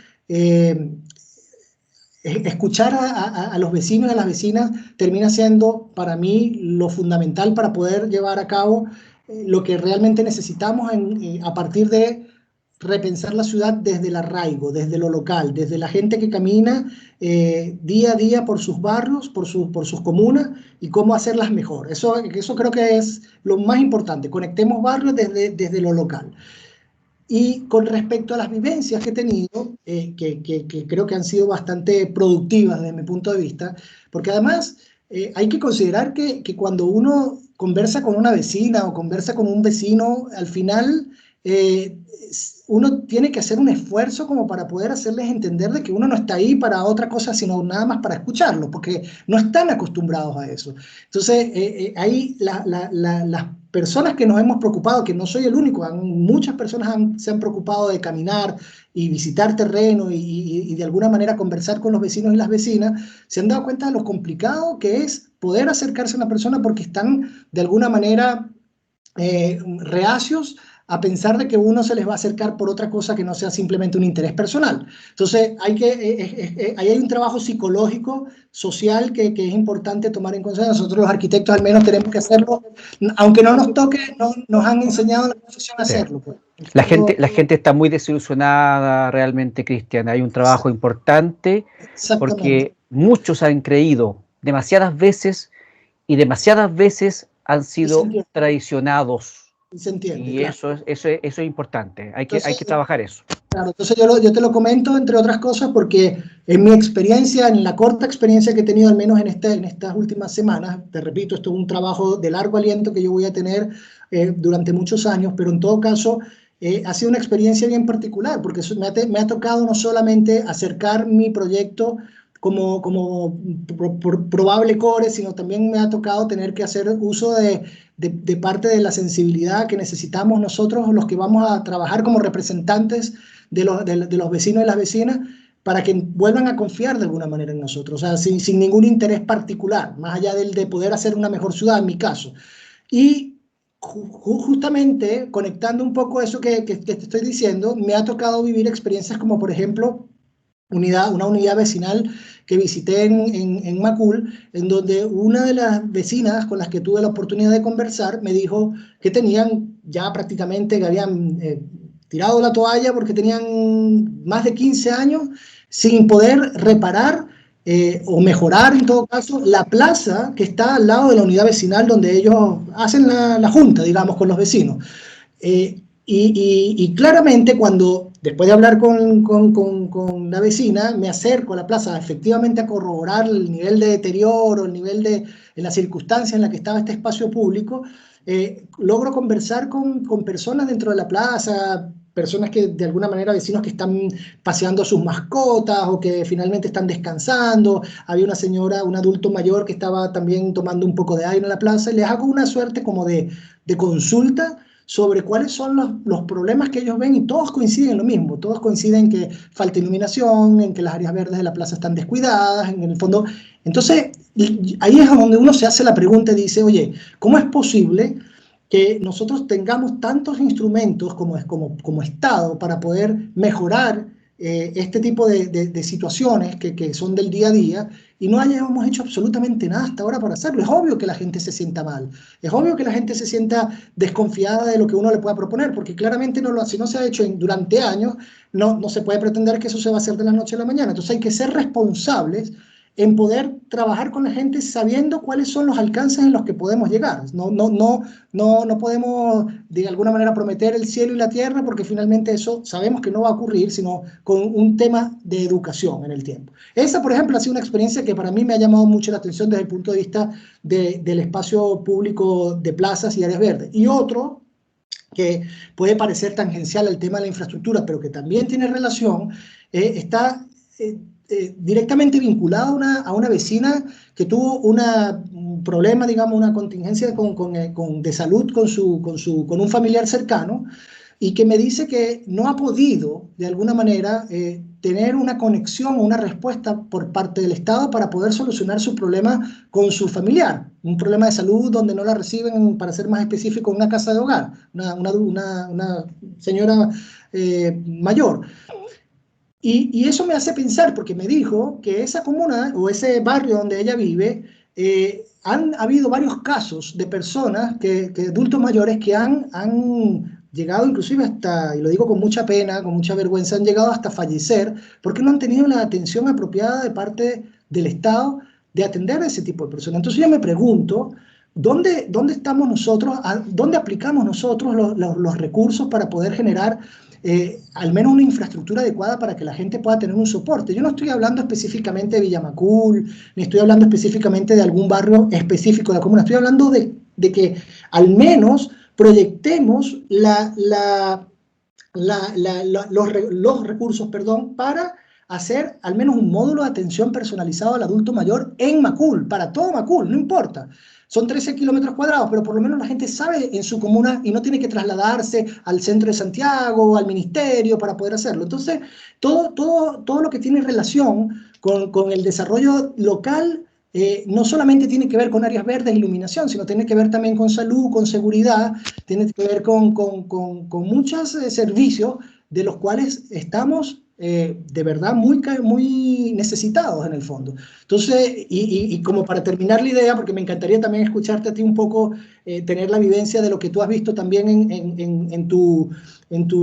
escuchar a los vecinos y a las vecinas termina siendo para mí lo fundamental para poder llevar a cabo lo que realmente necesitamos a partir de repensar la ciudad desde el arraigo, desde lo local, desde la gente que camina día a día por sus barrios, por sus comunas y cómo hacerlas mejor. Eso creo que es lo más importante. Conectemos barrios desde lo local. Y con respecto a las vivencias que he tenido, que creo que han sido bastante productivas desde mi punto de vista, porque además hay que considerar que cuando uno conversa con una vecina o conversa con un vecino, al final uno tiene que hacer un esfuerzo como para poder hacerles entender de que uno no está ahí para otra cosa, sino nada más para escucharlo, porque no están acostumbrados a eso. Entonces, ahí las personas que nos hemos preocupado, que no soy el único, muchas personas se han preocupado de caminar y visitar terreno y de alguna manera conversar con los vecinos y las vecinas, se han dado cuenta de lo complicado que es poder acercarse a una persona porque están de alguna manera reacios a pensar de que uno se les va a acercar por otra cosa que no sea simplemente un interés personal. Entonces, ahí hay un trabajo psicológico, social, que es importante tomar en consideración. Nosotros los arquitectos al menos tenemos que hacerlo, aunque no nos toque, nos han enseñado en la profesión a hacerlo. Pues. La gente está muy desilusionada realmente, Cristian. Hay un trabajo importante porque muchos han creído demasiadas veces y demasiadas veces han sido traicionados. Se entiende, y claro. eso es importante, hay que trabajar eso. Claro, entonces yo te lo comento, entre otras cosas, porque en mi experiencia, en la corta experiencia que he tenido, al menos en estas últimas semanas, te repito, esto es un trabajo de largo aliento que yo voy a tener durante muchos años, pero en todo caso ha sido una experiencia bien particular, porque me ha tocado no solamente acercar mi proyecto como probable core, sino también me ha tocado tener que hacer uso de parte de la sensibilidad que necesitamos nosotros, los que vamos a trabajar como representantes de los vecinos y las vecinas, para que vuelvan a confiar de alguna manera en nosotros, o sea, sin ningún interés particular, más allá de poder hacer una mejor ciudad, en mi caso. Y justamente, conectando un poco eso que te estoy diciendo, me ha tocado vivir experiencias como, por ejemplo, una unidad vecinal que visité en Macul, en donde una de las vecinas con las que tuve la oportunidad de conversar me dijo que tenían ya prácticamente, que habían tirado la toalla porque tenían más de 15 años sin poder reparar o mejorar, en todo caso, la plaza que está al lado de la unidad vecinal donde ellos hacen la junta, digamos, con los vecinos. Y claramente cuando, después de hablar con la vecina, me acerco a la plaza efectivamente a corroborar el nivel de deterioro, el nivel en la circunstancia en la que estaba este espacio público, logro conversar con personas dentro de la plaza, personas que de alguna manera, vecinos que están paseando a sus mascotas o que finalmente están descansando. Había una señora, un adulto mayor que estaba también tomando un poco de aire en la plaza, y les hago una suerte como de consulta sobre cuáles son los problemas que ellos ven, y todos coinciden en lo mismo, todos coinciden en que falta iluminación, en que las áreas verdes de la plaza están descuidadas, en el fondo. Entonces, ahí es donde uno se hace la pregunta y dice, oye, ¿cómo es posible que nosotros tengamos tantos instrumentos como Estado para poder mejorar este tipo de situaciones que son del día a día, y no hayamos hecho absolutamente nada hasta ahora para hacerlo? Es obvio que la gente se sienta mal, es obvio que la gente se sienta desconfiada de lo que uno le pueda proponer, porque claramente si no se ha hecho durante años, no se puede pretender que eso se va a hacer de la noche a la mañana. Entonces hay que ser responsables en poder trabajar con la gente sabiendo cuáles son los alcances en los que podemos llegar. No podemos de alguna manera prometer el cielo y la tierra, porque finalmente eso sabemos que no va a ocurrir, sino con un tema de educación en el tiempo. Esa, por ejemplo, ha sido una experiencia que para mí me ha llamado mucho la atención desde el punto de vista del espacio público de plazas y áreas verdes. Y otro que puede parecer tangencial al tema de la infraestructura, pero que también tiene relación, está directamente vinculado a una vecina que tuvo un problema, digamos, una contingencia de salud con un familiar cercano, y que me dice que no ha podido, de alguna manera, tener una conexión o una respuesta por parte del Estado para poder solucionar su problema con su familiar, un problema de salud donde no la reciben, para ser más específico, en una casa de hogar, una señora mayor. Y eso me hace pensar, porque me dijo que esa comuna o ese barrio donde ella vive, han habido varios casos de personas, de adultos mayores, que han llegado inclusive hasta, y lo digo con mucha pena, con mucha vergüenza, han llegado hasta fallecer porque no han tenido la atención apropiada de parte del Estado de atender a ese tipo de personas. Entonces yo me pregunto, ¿dónde estamos nosotros, dónde aplicamos nosotros los recursos para poder generar al menos una infraestructura adecuada para que la gente pueda tener un soporte? Yo no estoy hablando específicamente de Villamacul, ni estoy hablando específicamente de algún barrio específico de la comuna. Estoy hablando de que al menos proyectemos los recursos, para hacer al menos un módulo de atención personalizado al adulto mayor en Macul, para todo Macul, no importa. Son 13 kilómetros cuadrados, pero por lo menos la gente sabe en su comuna y no tiene que trasladarse al centro de Santiago, al ministerio, para poder hacerlo. Entonces, todo lo que tiene relación con el desarrollo local, no solamente tiene que ver con áreas verdes e iluminación, sino tiene que ver también con salud, con seguridad, tiene que ver con muchos servicios de los cuales estamos de verdad muy necesitados en el fondo. Entonces, y como para terminar la idea, porque me encantaría también escucharte a ti un poco, tener la vivencia de lo que tú has visto también en tu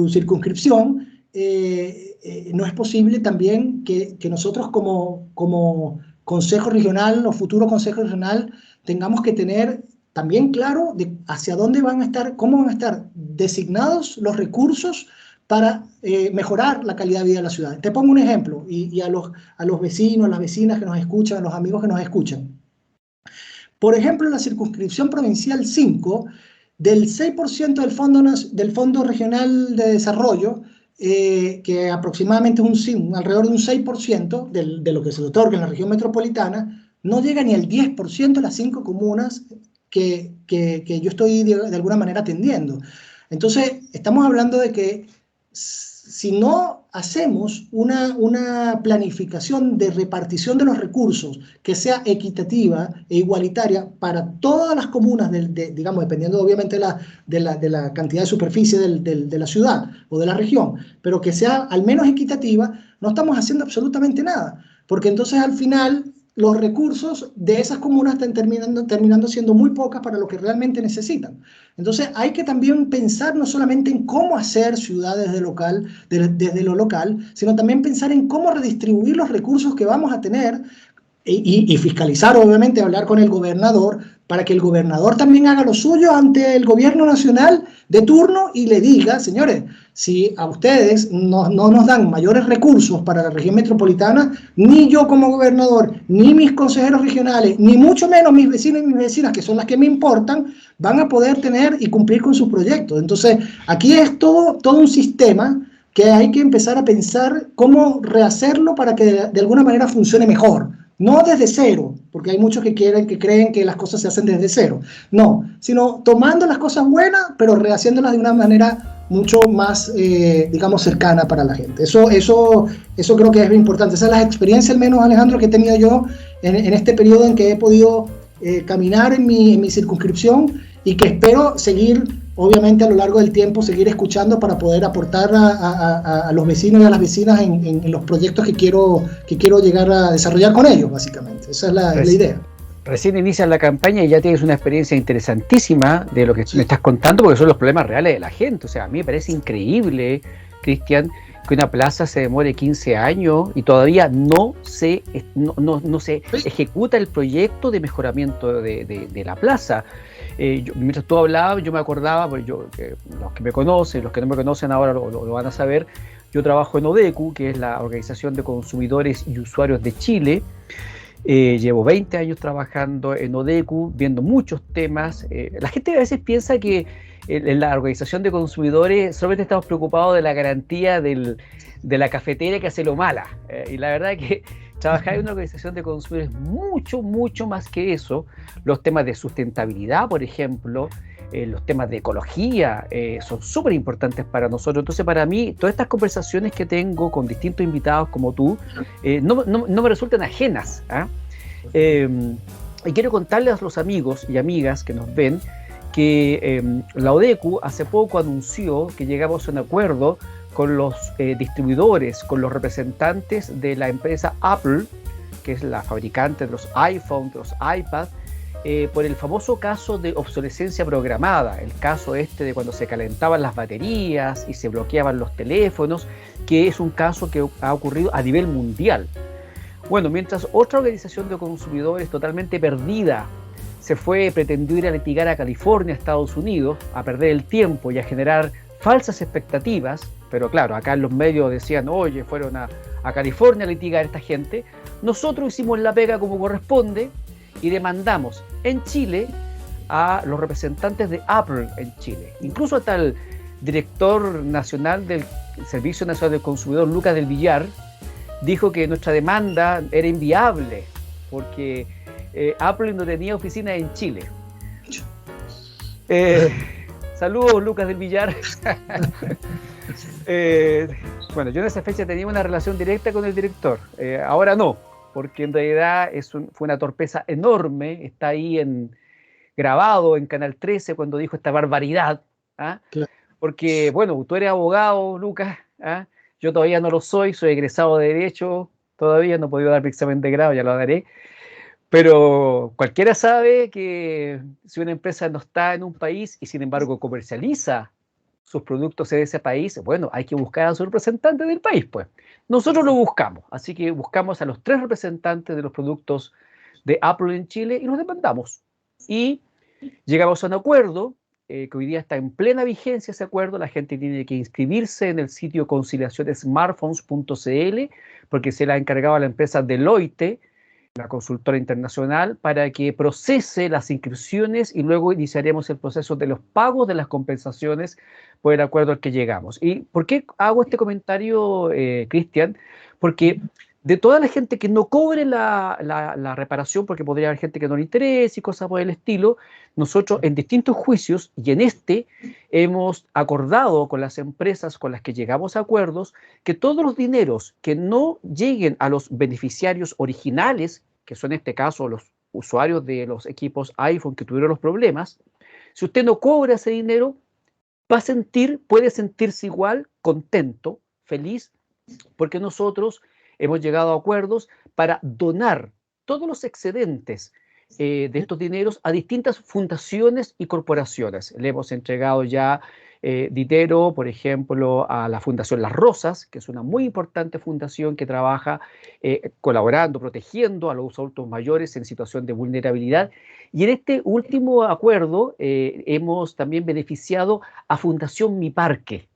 circunscripción, no es posible también que nosotros como Consejo Regional o futuro Consejo Regional tengamos que tener también claro de hacia dónde van a estar, cómo van a estar designados los recursos para mejorar la calidad de vida de la ciudad. Te pongo un ejemplo, y a los vecinos, a las vecinas que nos escuchan, a los amigos que nos escuchan. Por ejemplo, en la circunscripción provincial 5, del 6% del Fondo Regional de Desarrollo, que aproximadamente es alrededor de un 6% de lo que se le otorga en la región metropolitana, no llega ni al 10% de las 5 comunas que yo estoy de alguna manera atendiendo. Entonces, estamos hablando de que si no hacemos una planificación de repartición de los recursos que sea equitativa e igualitaria para todas las comunas, digamos, dependiendo obviamente de la cantidad de superficie de la ciudad o de la región, pero que sea al menos equitativa, no estamos haciendo absolutamente nada, porque entonces al final los recursos de esas comunas están terminando siendo muy pocas para lo que realmente necesitan. Entonces hay que también pensar no solamente en cómo hacer ciudades desde lo local, sino también pensar en cómo redistribuir los recursos que vamos a tener y fiscalizar, obviamente, hablar con el gobernador para que el gobernador también haga lo suyo ante el gobierno nacional de turno y le diga, señores, si a ustedes no nos dan mayores recursos para la región metropolitana, ni yo como gobernador, ni mis consejeros regionales, ni mucho menos mis vecinos y mis vecinas, que son las que me importan, van a poder tener y cumplir con sus proyectos. Entonces, aquí es todo un sistema que hay que empezar a pensar cómo rehacerlo para que de alguna manera funcione mejor. No desde cero, porque hay muchos que creen que las cosas se hacen desde cero. No, sino tomando las cosas buenas, pero rehaciéndolas de una manera mucho más, digamos, cercana para la gente. Eso creo que es muy importante. Esa es la experiencia, al menos, Alejandro, que he tenido yo en este periodo en que he podido caminar en mi circunscripción y que espero seguir, obviamente, a lo largo del tiempo, seguir escuchando para poder aportar a los vecinos y a las vecinas en los proyectos que quiero llegar a desarrollar con ellos, básicamente. Esa es la idea. Recién inicias la campaña y ya tienes una experiencia interesantísima de lo que me estás contando, porque son los problemas reales de la gente. O sea, a mí me parece increíble, Cristian, que una plaza se demore 15 años y todavía no se ejecuta el proyecto de mejoramiento de la plaza. Mientras tú hablabas, yo me acordaba, porque los que me conocen, los que no me conocen ahora lo van a saber. Yo trabajo en ODECU, que es la Organización de Consumidores y Usuarios de Chile. Llevo 20 años trabajando en ODECU, viendo muchos temas. La gente a veces piensa que en la Organización de Consumidores solamente estamos preocupados de la garantía de la cafetera que hace lo mala. Y la verdad es que trabajar en una organización de consumidores es mucho, mucho más que eso. Los temas de sustentabilidad, por ejemplo, los temas de ecología son súper importantes para nosotros. Entonces, para mí, todas estas conversaciones que tengo con distintos invitados como tú no me resultan ajenas. Y quiero contarles a los amigos y amigas que nos ven que la ODECU hace poco anunció que llegamos a un acuerdo con los distribuidores, con los representantes de la empresa Apple, que es la fabricante de los iPhones, de los iPads, por el famoso caso de obsolescencia programada, el caso de cuando se calentaban las baterías y se bloqueaban los teléfonos, que es un caso que ha ocurrido a nivel mundial. Bueno, mientras otra organización de consumidores totalmente perdida pretendió ir a litigar a California, Estados Unidos, a perder el tiempo y a generar falsas expectativas, pero claro, acá en los medios decían, oye, fueron a California a litigar a esta gente. Nosotros hicimos la pega como corresponde y demandamos en Chile a los representantes de Apple en Chile. Incluso hasta el director nacional del Servicio Nacional del Consumidor, Lucas del Villar, dijo que nuestra demanda era inviable porque Apple no tenía oficina en Chile. Saludos, Lucas del Villar. Bueno, yo en esa fecha tenía una relación directa con el director. Ahora no, porque en realidad fue una torpeza enorme. Está ahí grabado en Canal 13 cuando dijo esta barbaridad. Claro. Porque, bueno, tú eres abogado, Lucas. Yo todavía no lo soy egresado de Derecho. Todavía no he podido dar mi examen de grado, ya lo daré. Pero cualquiera sabe que si una empresa no está en un país y sin embargo comercializa sus productos en ese país, bueno, hay que buscar a su representante del país, pues. Nosotros lo buscamos, así que buscamos a los 3 representantes de los productos de Apple en Chile y los demandamos. Y llegamos a un acuerdo, que hoy día está en plena vigencia ese acuerdo. La gente tiene que inscribirse en el sitio conciliacionesmartphones.cl porque se la ha encargado a la empresa Deloitte, la consultora internacional, para que procese las inscripciones y luego iniciaremos el proceso de los pagos de las compensaciones por el acuerdo al que llegamos. ¿Y por qué hago este comentario, Cristian? Porque de toda la gente que no cobre la reparación, porque podría haber gente que no le interese y cosas por el estilo, nosotros en distintos juicios y en hemos acordado con las empresas con las que llegamos a acuerdos que todos los dineros que no lleguen a los beneficiarios originales, que son en este caso los usuarios de los equipos iPhone que tuvieron los problemas, si usted no cobra ese dinero, puede sentirse igual, contento, feliz, porque nosotros hemos llegado a acuerdos para donar todos los excedentes de estos dineros a distintas fundaciones y corporaciones. Le hemos entregado ya Ditero, por ejemplo, a la Fundación Las Rosas, que es una muy importante fundación que trabaja colaborando, protegiendo a los adultos mayores en situación de vulnerabilidad. Y en este último acuerdo hemos también beneficiado a Fundación Mi Parque,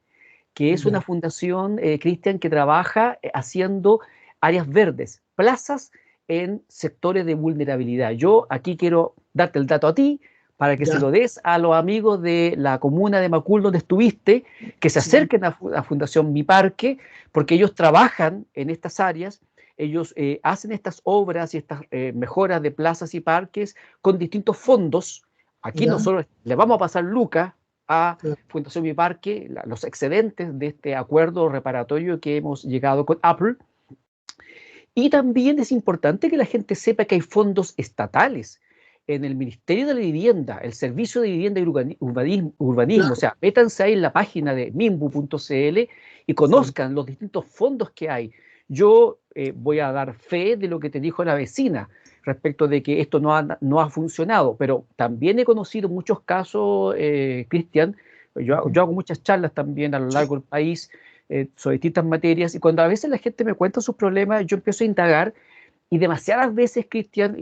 que es una Ya, fundación, Cristian, que trabaja haciendo áreas verdes, plazas en sectores de vulnerabilidad. Yo aquí quiero darte el dato a ti para que se ya, lo des a los amigos de la comuna de Macul donde estuviste, que se sí, acerquen a Fundación Mi Parque, porque ellos trabajan en estas áreas, ellos hacen estas obras y estas mejoras de plazas y parques con distintos fondos. Aquí ya, nosotros les vamos a pasar lucas a claro, Fundación Mi Parque, los excedentes de este acuerdo reparatorio que hemos llegado con Apple. Y también es importante que la gente sepa que hay fondos estatales en el Ministerio de la Vivienda, el Servicio de Vivienda y Urbanismo. O claro, sea, métanse ahí en la página de mimbu.cl y sí, conozcan los distintos fondos que hay. Yo voy a dar fe de lo que te dijo la vecina respecto de que esto no ha funcionado, pero también he conocido muchos casos, Cristian. Yo hago muchas charlas también a lo sí, largo del país sobre distintas materias, y cuando a veces la gente me cuenta sus problemas, yo empiezo a indagar, y demasiadas veces, Cristian,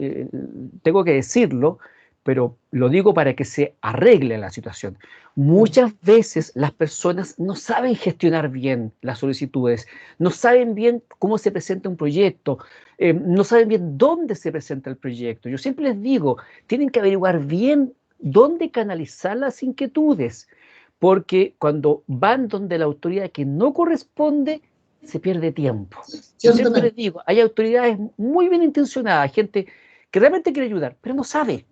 tengo que decirlo, pero lo digo para que se arregle la situación. claro, Muchas veces las personas no saben gestionar bien las solicitudes, no saben bien cómo se presenta un proyecto, no saben bien dónde se presenta el proyecto. Yo siempre les digo, tienen que averiguar bien dónde canalizar las inquietudes, porque cuando van donde la autoridad que no corresponde, se pierde tiempo. Yo siempre les ciertamente, digo, hay autoridades muy bien intencionadas, gente que realmente quiere ayudar, pero no sabe,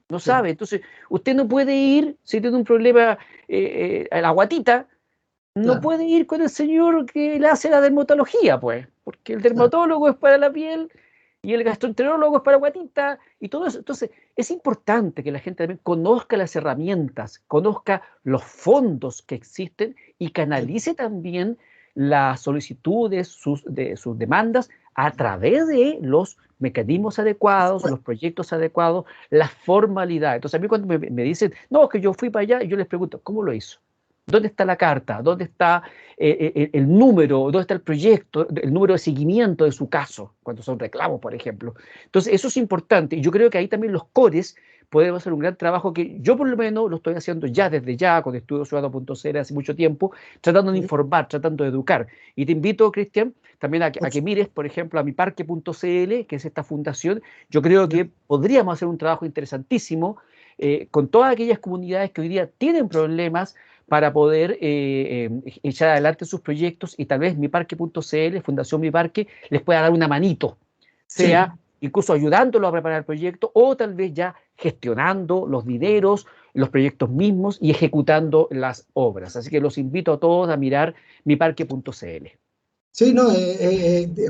no claro, sabe. Entonces, usted no puede ir, si tiene un problema a la guatita, no claro, puede ir con el señor que le hace la dermatología, pues, porque el claro, dermatólogo es para la piel y el gastroenterólogo es para guatita y todo eso. Entonces, es importante que la gente también conozca las herramientas, conozca los fondos que existen y canalice también las solicitudes, sus demandas a través de los mecanismos adecuados, los proyectos adecuados, la formalidad. Entonces, a mí cuando me dicen, no, que yo fui para allá, yo les pregunto, ¿cómo lo hizo? ¿Dónde está la carta? ¿Dónde está el número? ¿Dónde está el proyecto? El número de seguimiento de su caso, cuando son reclamos, por ejemplo. Entonces, eso es importante. Y yo creo que ahí también los cores pueden hacer un gran trabajo que yo por lo menos lo estoy haciendo ya desde ya con estudiociudadano.cl hace mucho tiempo, tratando de sí, informar, tratando de educar. Y te invito, Cristian, también a por que su- mires, por ejemplo, a miparque.cl, que es esta fundación. Yo creo ya, que podríamos hacer un trabajo interesantísimo con todas aquellas comunidades que hoy día tienen problemas para poder echar adelante sus proyectos, y tal vez miparque.cl, Fundación Mi Parque, les pueda dar una manito, sí. sea incluso ayudándolo a preparar el proyecto o tal vez ya gestionando los dineros, los proyectos mismos y ejecutando las obras. Así que los invito a todos a mirar miparque.cl. Sí, no,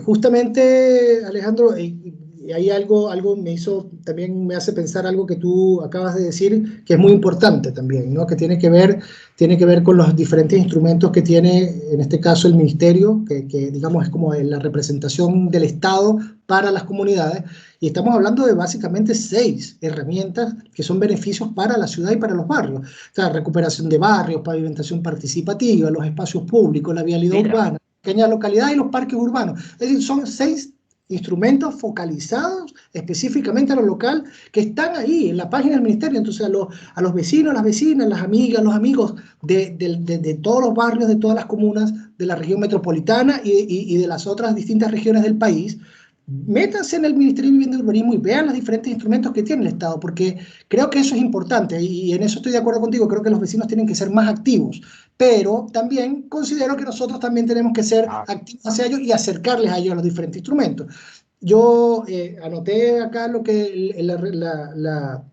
justamente Alejandro, y hay algo me hizo, también me hace pensar algo que tú acabas de decir, que es muy importante también, ¿no? Que tiene que ver con los diferentes instrumentos que tiene, en este caso, el ministerio, que digamos es como la representación del Estado para las comunidades, y estamos hablando de básicamente 6 herramientas que son beneficios para la ciudad y para los barrios. O sea, recuperación de barrios, pavimentación participativa, los espacios públicos, la vialidad Mira, urbana, pequeñas localidades y los parques urbanos. Es decir, son 6 instrumentos focalizados específicamente a lo local que están ahí en la página del ministerio. Entonces, a los vecinos, las vecinas, las amigas, los amigos de todos los barrios, de todas las comunas de la región metropolitana y de las otras distintas regiones del país, métanse en el Ministerio de Vivienda y Urbanismo y vean los diferentes instrumentos que tiene el Estado, porque creo que eso es importante y en eso estoy de acuerdo contigo. Creo que los vecinos tienen que ser más activos, pero también considero que nosotros también tenemos que ser ah, activos hacia ellos y acercarles a ellos los diferentes instrumentos. Yo anoté acá lo que la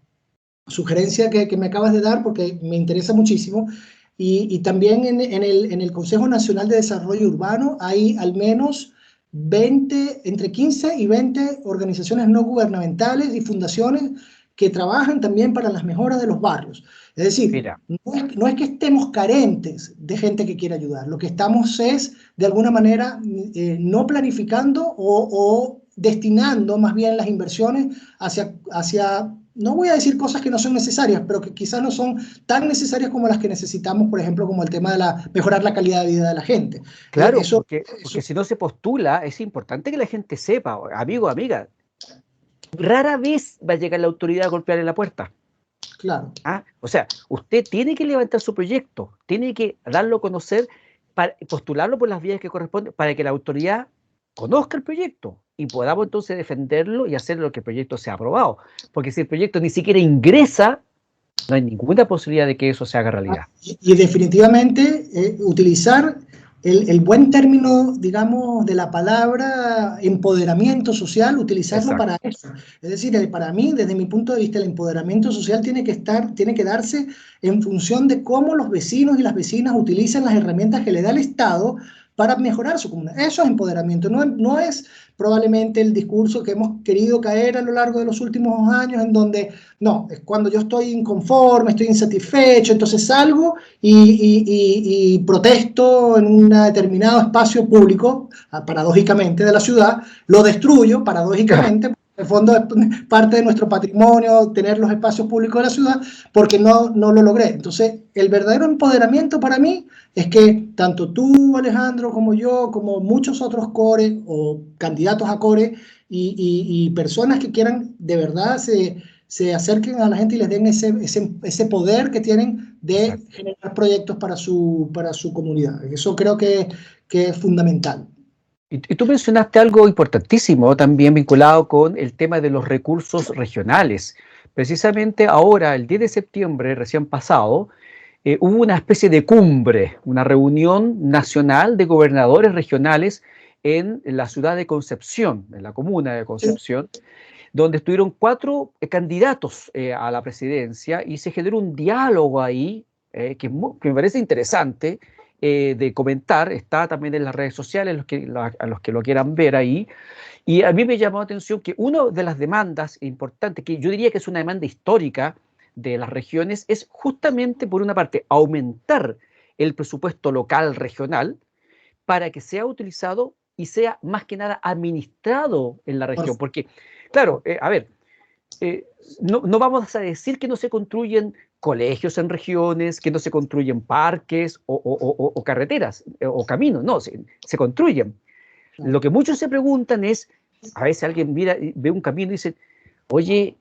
sugerencia que me acabas de dar porque me interesa muchísimo. Y también en el Consejo Nacional de Desarrollo Urbano hay al menos 20, entre 15 y 20 organizaciones no gubernamentales y fundaciones que trabajan también para las mejoras de los barrios. Es decir, mira, no es que estemos carentes de gente que quiera ayudar, lo que estamos es, de alguna manera, no planificando o destinando más bien las inversiones hacia no voy a decir cosas que no son necesarias, pero que quizás no son tan necesarias como las que necesitamos, por ejemplo, como el tema de mejorar la calidad de vida de la gente. Claro, Eso, porque si no se postula, es importante que la gente sepa, amigo, amiga, rara vez va a llegar la autoridad a golpear en la puerta. claro. ¿Ah? O sea, usted tiene que levantar su proyecto, tiene que darlo a conocer, postularlo por las vías que corresponden, para que la autoridad conozca el proyecto y podamos entonces defenderlo y hacer lo que el proyecto sea aprobado. Porque si el proyecto ni siquiera ingresa, no hay ninguna posibilidad de que eso se haga realidad. Y definitivamente utilizar el buen término, digamos, de la palabra empoderamiento social, utilizarlo Exacto. para eso. Es decir, para mí, desde mi punto de vista, el empoderamiento social tiene que darse en función de cómo los vecinos y las vecinas utilizan las herramientas que le da el Estado para mejorar su comunidad. Eso es empoderamiento, no es probablemente el discurso que hemos querido caer a lo largo de los últimos años, en donde, no, es cuando yo estoy inconforme, estoy insatisfecho, entonces salgo y protesto en un determinado espacio público, paradójicamente, de la ciudad, lo destruyo, paradójicamente. En el fondo es parte de nuestro patrimonio tener los espacios públicos de la ciudad, porque no lo logré. Entonces, el verdadero empoderamiento para mí es que tanto tú, Alejandro, como yo, como muchos otros core o candidatos a core y personas que quieran de verdad se acerquen a la gente y les den ese poder que tienen de Exacto. generar proyectos para su comunidad. Eso creo que es fundamental. Y tú mencionaste algo importantísimo también vinculado con el tema de los recursos regionales. Precisamente ahora, el 10 de septiembre, recién pasado, hubo una especie de cumbre, una reunión nacional de gobernadores regionales en la ciudad de Concepción, en la comuna de Concepción, donde estuvieron 4 candidatos a la presidencia y se generó un diálogo ahí que me parece interesante de comentar. Está también en las redes sociales, a los que lo quieran ver ahí. Y a mí me llamó la atención que una de las demandas importantes, que yo diría que es una demanda histórica de las regiones, es justamente, por una parte, aumentar el presupuesto local regional para que sea utilizado y sea más que nada administrado en la región. Porque, claro, a ver, no vamos a decir que no se construyen colegios en regiones, que no se construyen parques o carreteras o caminos, no, se construyen. Lo que muchos se preguntan es, a veces alguien mira, ve un camino y dice, oye,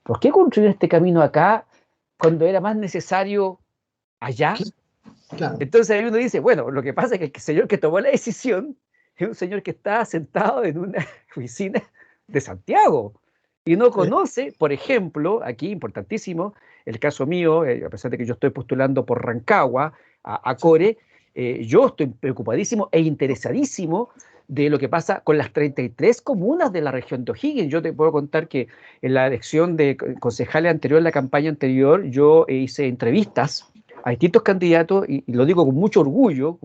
¿por qué construir este camino acá cuando era más necesario allá? Claro. Entonces ahí uno dice, bueno, lo que pasa es que el señor que tomó la decisión es un señor que está sentado en una oficina de Santiago y no conoce, por ejemplo, aquí, importantísimo, el caso mío, a pesar de que yo estoy postulando por Rancagua a Core, yo estoy preocupadísimo e interesadísimo de lo que pasa con las 33 comunas de la región de O'Higgins. Yo te puedo contar que en la elección de concejales anterior, en la campaña anterior, yo hice entrevistas a distintos candidatos y lo digo con mucho orgullo,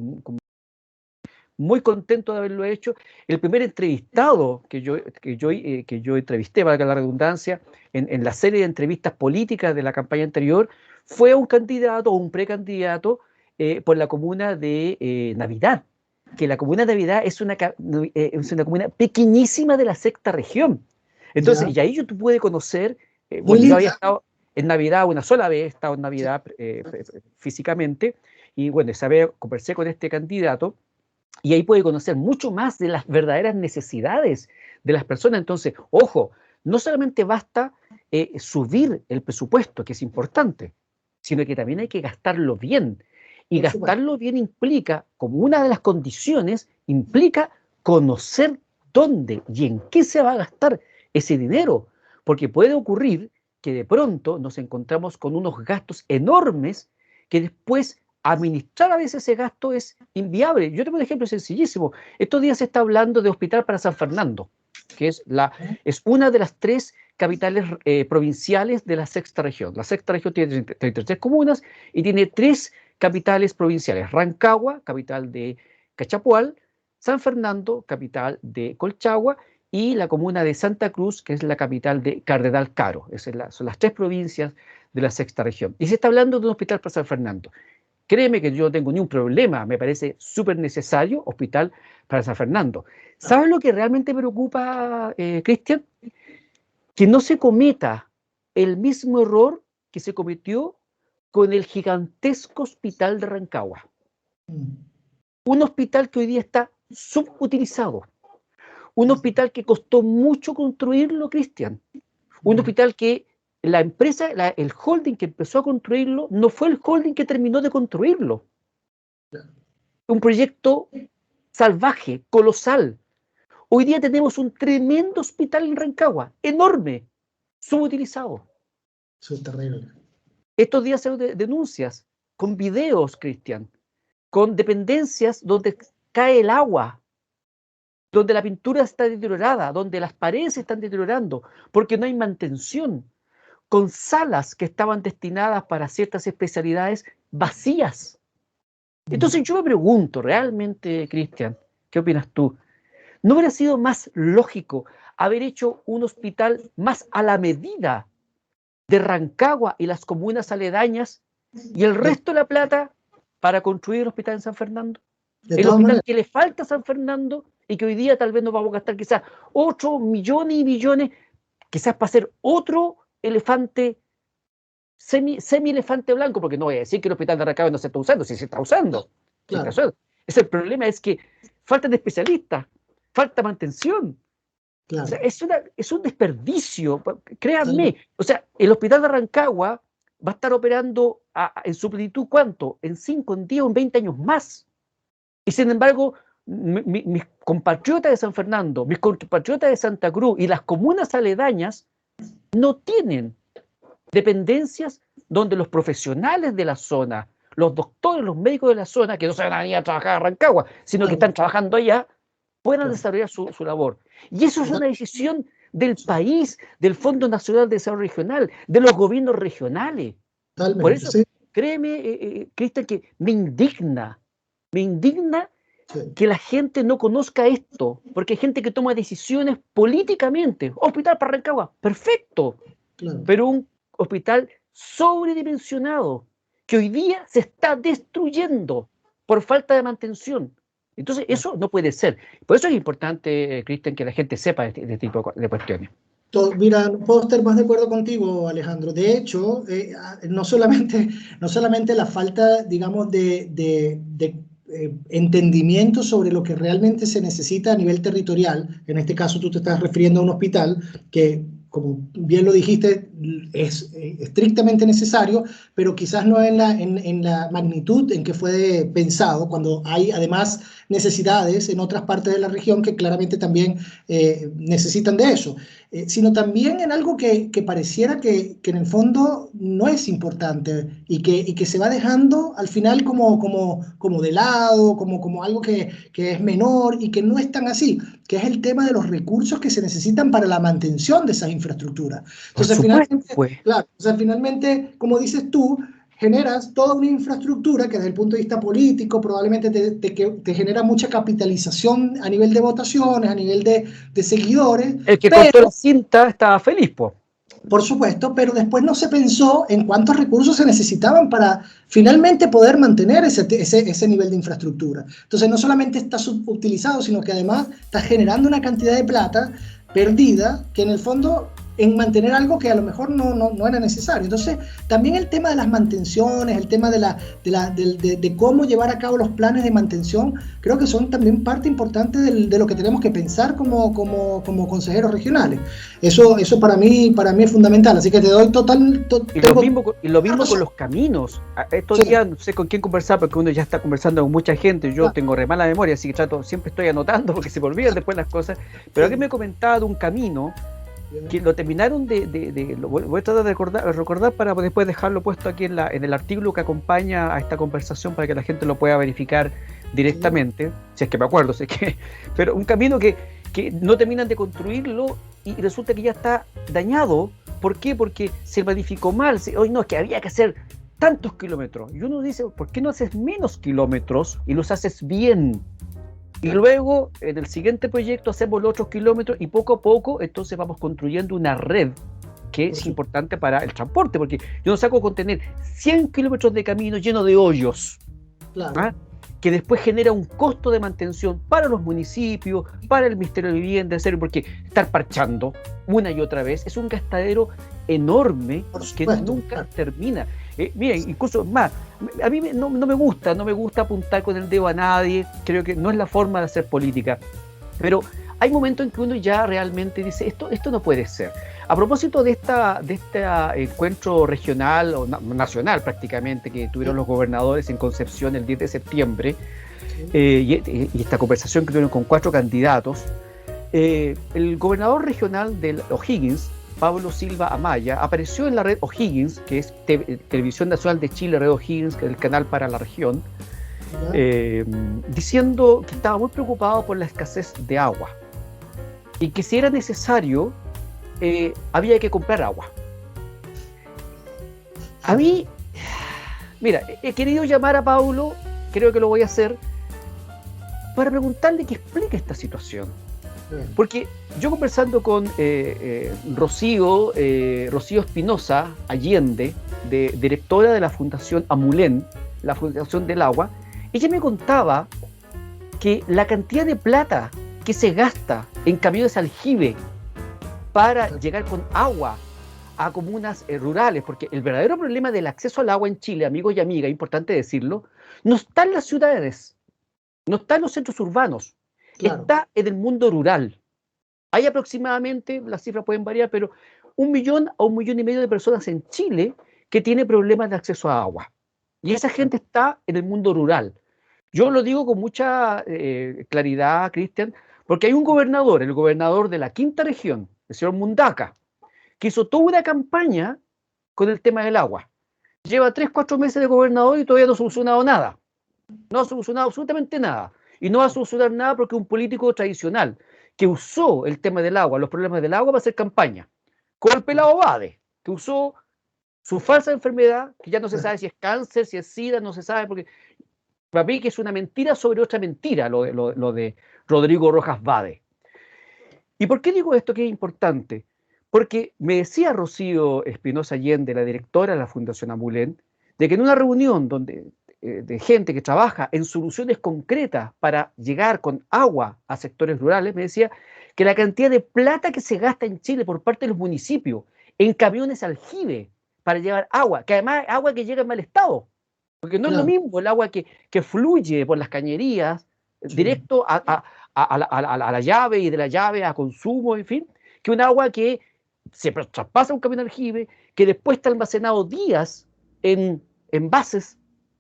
muy contento de haberlo hecho. El primer entrevistado que yo entrevisté, valga la redundancia, en la serie de entrevistas políticas de la campaña anterior, fue un candidato o un precandidato por la comuna de Navidad, que la comuna de Navidad es una comuna pequeñísima de la sexta región. Entonces, y ahí yo pude conocer, bueno, yo había estado en Navidad una sola vez, he estado en Navidad físicamente, y bueno, esa vez conversé con este candidato, y ahí puede conocer mucho más de las verdaderas necesidades de las personas. Entonces, ojo, no solamente basta subir el presupuesto, que es importante, sino que también hay que gastarlo bien. Y gastarlo bien implica, como una de las condiciones, implica conocer dónde y en qué se va a gastar ese dinero. Porque puede ocurrir que de pronto nos encontramos con unos gastos enormes que después administrar a veces ese gasto es inviable. Yo tengo un ejemplo sencillísimo. Estos días se está hablando de Hospital para San Fernando, que es una de las 3 capitales provinciales de la sexta región. La sexta región tiene 33 comunas y tiene 3 capitales provinciales. Rancagua, capital de Cachapual; San Fernando, capital de Colchagua; y la comuna de Santa Cruz, que es la capital de Cardenal Caro. Son las 3 provincias de la sexta región. Y se está hablando de un hospital para San Fernando. Créeme que yo no tengo ni un problema, me parece súper necesario hospital para San Fernando. ¿Sabes lo que realmente me preocupa, Cristian? que no se cometa el mismo error que se cometió con el gigantesco hospital de Rancagua. Un hospital que hoy día está subutilizado. Un hospital que costó mucho construirlo, Cristian. Un hospital que la empresa, el holding que empezó a construirlo, no fue el holding que terminó de construirlo. Un proyecto salvaje, colosal. Hoy día tenemos un tremendo hospital en Rancagua, enorme, subutilizado. Eso es terrible. Estos días se denuncias con videos, Cristian, con dependencias donde cae el agua, donde la pintura está deteriorada, donde las paredes se están deteriorando, porque no hay mantención, con salas que estaban destinadas para ciertas especialidades vacías. Entonces yo me pregunto, realmente, Cristian, ¿qué opinas tú? ¿No hubiera sido más lógico haber hecho un hospital más a la medida de Rancagua y las comunas aledañas y el resto de la plata para construir el hospital en San Fernando? El hospital que le falta a San Fernando y que hoy día tal vez nos vamos a gastar quizás 8 millones y millones, quizás para hacer otro elefante, semi-elefante blanco, porque no voy a decir que el hospital de Rancagua no se está usando, si se está usando. Claro. El problema es que faltan especialistas, falta mantención. Claro. O sea, es un desperdicio, créanme. O sea, el hospital de Rancagua va a estar operando en su plenitud, ¿cuánto? En 5, en 10 o en 20 años más. Y sin embargo, mis compatriotas de San Fernando, mis compatriotas de Santa Cruz y las comunas aledañas no tienen dependencias donde los profesionales de la zona, los doctores, los médicos de la zona, que no se van a venir a trabajar a Rancagua, sino que están trabajando allá, puedan desarrollar su labor. Y eso es una decisión del país, del Fondo Nacional de Desarrollo Regional, de los gobiernos regionales. Totalmente, por eso, sí. Créeme, Cristian, que me indigna que la gente no conozca esto, porque hay gente que toma decisiones políticamente. Hospital para Rancagua, perfecto, Claro. Pero un hospital sobredimensionado que hoy día se está destruyendo por falta de mantención. Entonces, eso no puede ser. Por eso es importante, Cristian, que la gente sepa de este tipo de cuestiones. Mira, no puedo estar más de acuerdo contigo, Alejandro. De hecho, no solamente la falta, digamos, de entendimiento sobre lo que realmente se necesita a nivel territorial, en este caso tú te estás refiriendo a un hospital que, como bien lo dijiste, es estrictamente necesario, pero quizás no en la magnitud en que fue pensado, cuando hay además necesidades en otras partes de la región que claramente también necesitan de eso, sino también en algo que pareciera que en el fondo no es importante y que se va dejando al final como de lado, como algo que es menor y que no es tan así, que es el tema de los recursos que se necesitan para la mantención de esas infraestructuras. Entonces, finalmente, como dices tú, generas toda una infraestructura que desde el punto de vista político probablemente te genera mucha capitalización a nivel de votaciones, a nivel de seguidores. El que cortó la cinta estaba feliz, po. Por supuesto, pero después no se pensó en cuántos recursos se necesitaban para finalmente poder mantener ese nivel de infraestructura. Entonces no solamente está subutilizado, sino que además está generando una cantidad de plata perdida que en el fondo en mantener algo que a lo mejor no era necesario. Entonces, también el tema de las mantenciones, el tema de cómo llevar a cabo los planes de mantención, creo que son también parte importante de lo que tenemos que pensar como consejeros regionales. Eso para mí es fundamental, así que te doy Y lo mismo con los caminos. Estos días no sé con quién conversar, porque uno ya está conversando con mucha gente, yo tengo re mala memoria, así que siempre estoy anotando porque se me olvidan después las cosas, pero alguien me comentaba de un camino que lo terminaron lo voy a tratar de recordar para después dejarlo puesto aquí en el artículo que acompaña a esta conversación para que la gente lo pueda verificar directamente, si es que me acuerdo, pero un camino que no terminan de construirlo y resulta que ya está dañado. ¿Por qué? Porque se planificó mal. Hoy no, es que había que hacer tantos kilómetros. Y uno dice, ¿por qué no haces menos kilómetros y los haces bien? Y luego, en el siguiente proyecto, hacemos los otros kilómetros y poco a poco, entonces vamos construyendo una red que es importante para el transporte, porque yo no saco con tener 100 kilómetros de camino lleno de hoyos, claro, que después genera un costo de mantención para los municipios, para el Ministerio de Vivienda, en serio, porque estar parchando una y otra vez es un gastadero enorme que nunca termina. Miren, incluso más, a mí no me gusta apuntar con el dedo a nadie, creo que no es la forma de hacer política, pero hay momentos en que uno ya realmente dice, esto no puede ser. A propósito de este encuentro regional o nacional prácticamente que tuvieron los gobernadores en Concepción el 10 de septiembre, y esta conversación que tuvieron con 4 candidatos, el gobernador regional de O'Higgins, Pablo Silva Amaya, apareció en la red O'Higgins, que es Televisión Nacional de Chile, red O'Higgins, que es el canal para la región, diciendo que estaba muy preocupado por la escasez de agua y que si era necesario había que comprar agua. A mí, mira, he querido llamar a Paulo, creo que lo voy a hacer, para preguntarle que explique esta situación. Porque yo conversando con Rocío Espinosa Allende, directora de la Fundación Amulén, la Fundación del Agua, ella me contaba que la cantidad de plata que se gasta en camiones aljibe para llegar con agua a comunas rurales, porque el verdadero problema del acceso al agua en Chile, amigos y amigas, importante decirlo, no está en las ciudades, no está en los centros urbanos, está en el mundo rural. Hay aproximadamente, las cifras pueden variar, pero 1 millón a 1,5 millones de personas en Chile que tienen problemas de acceso a agua. Y esa gente está en el mundo rural. Yo lo digo con mucha claridad, Cristian, porque hay un gobernador, el gobernador de la 5ª región, el señor Mundaca, que hizo toda una campaña con el tema del agua. Lleva 3-4 meses de gobernador y todavía no ha solucionado nada. No ha solucionado absolutamente nada. Y no va a solucionar nada porque es un político tradicional que usó el tema del agua, los problemas del agua, para hacer campaña. Con el pelado Bade, que usó su falsa enfermedad, que ya no se sabe si es cáncer, si es SIDA, no se sabe, porque para mí que es una mentira sobre otra mentira lo de Rodrigo Rojas Bade. ¿Y por qué digo esto que es importante? Porque me decía Rocío Espinosa Allende, la directora de la Fundación Amulén, de que en una reunión de gente que trabaja en soluciones concretas para llegar con agua a sectores rurales, me decía que la cantidad de plata que se gasta en Chile por parte de los municipios en camiones aljibe para llevar agua, que además es agua que llega en mal estado, porque no es lo mismo el agua que fluye por las cañerías directo a la llave y de la llave a consumo, en fin, que un agua que se traspasa un camión aljibe, que después está almacenado días en envases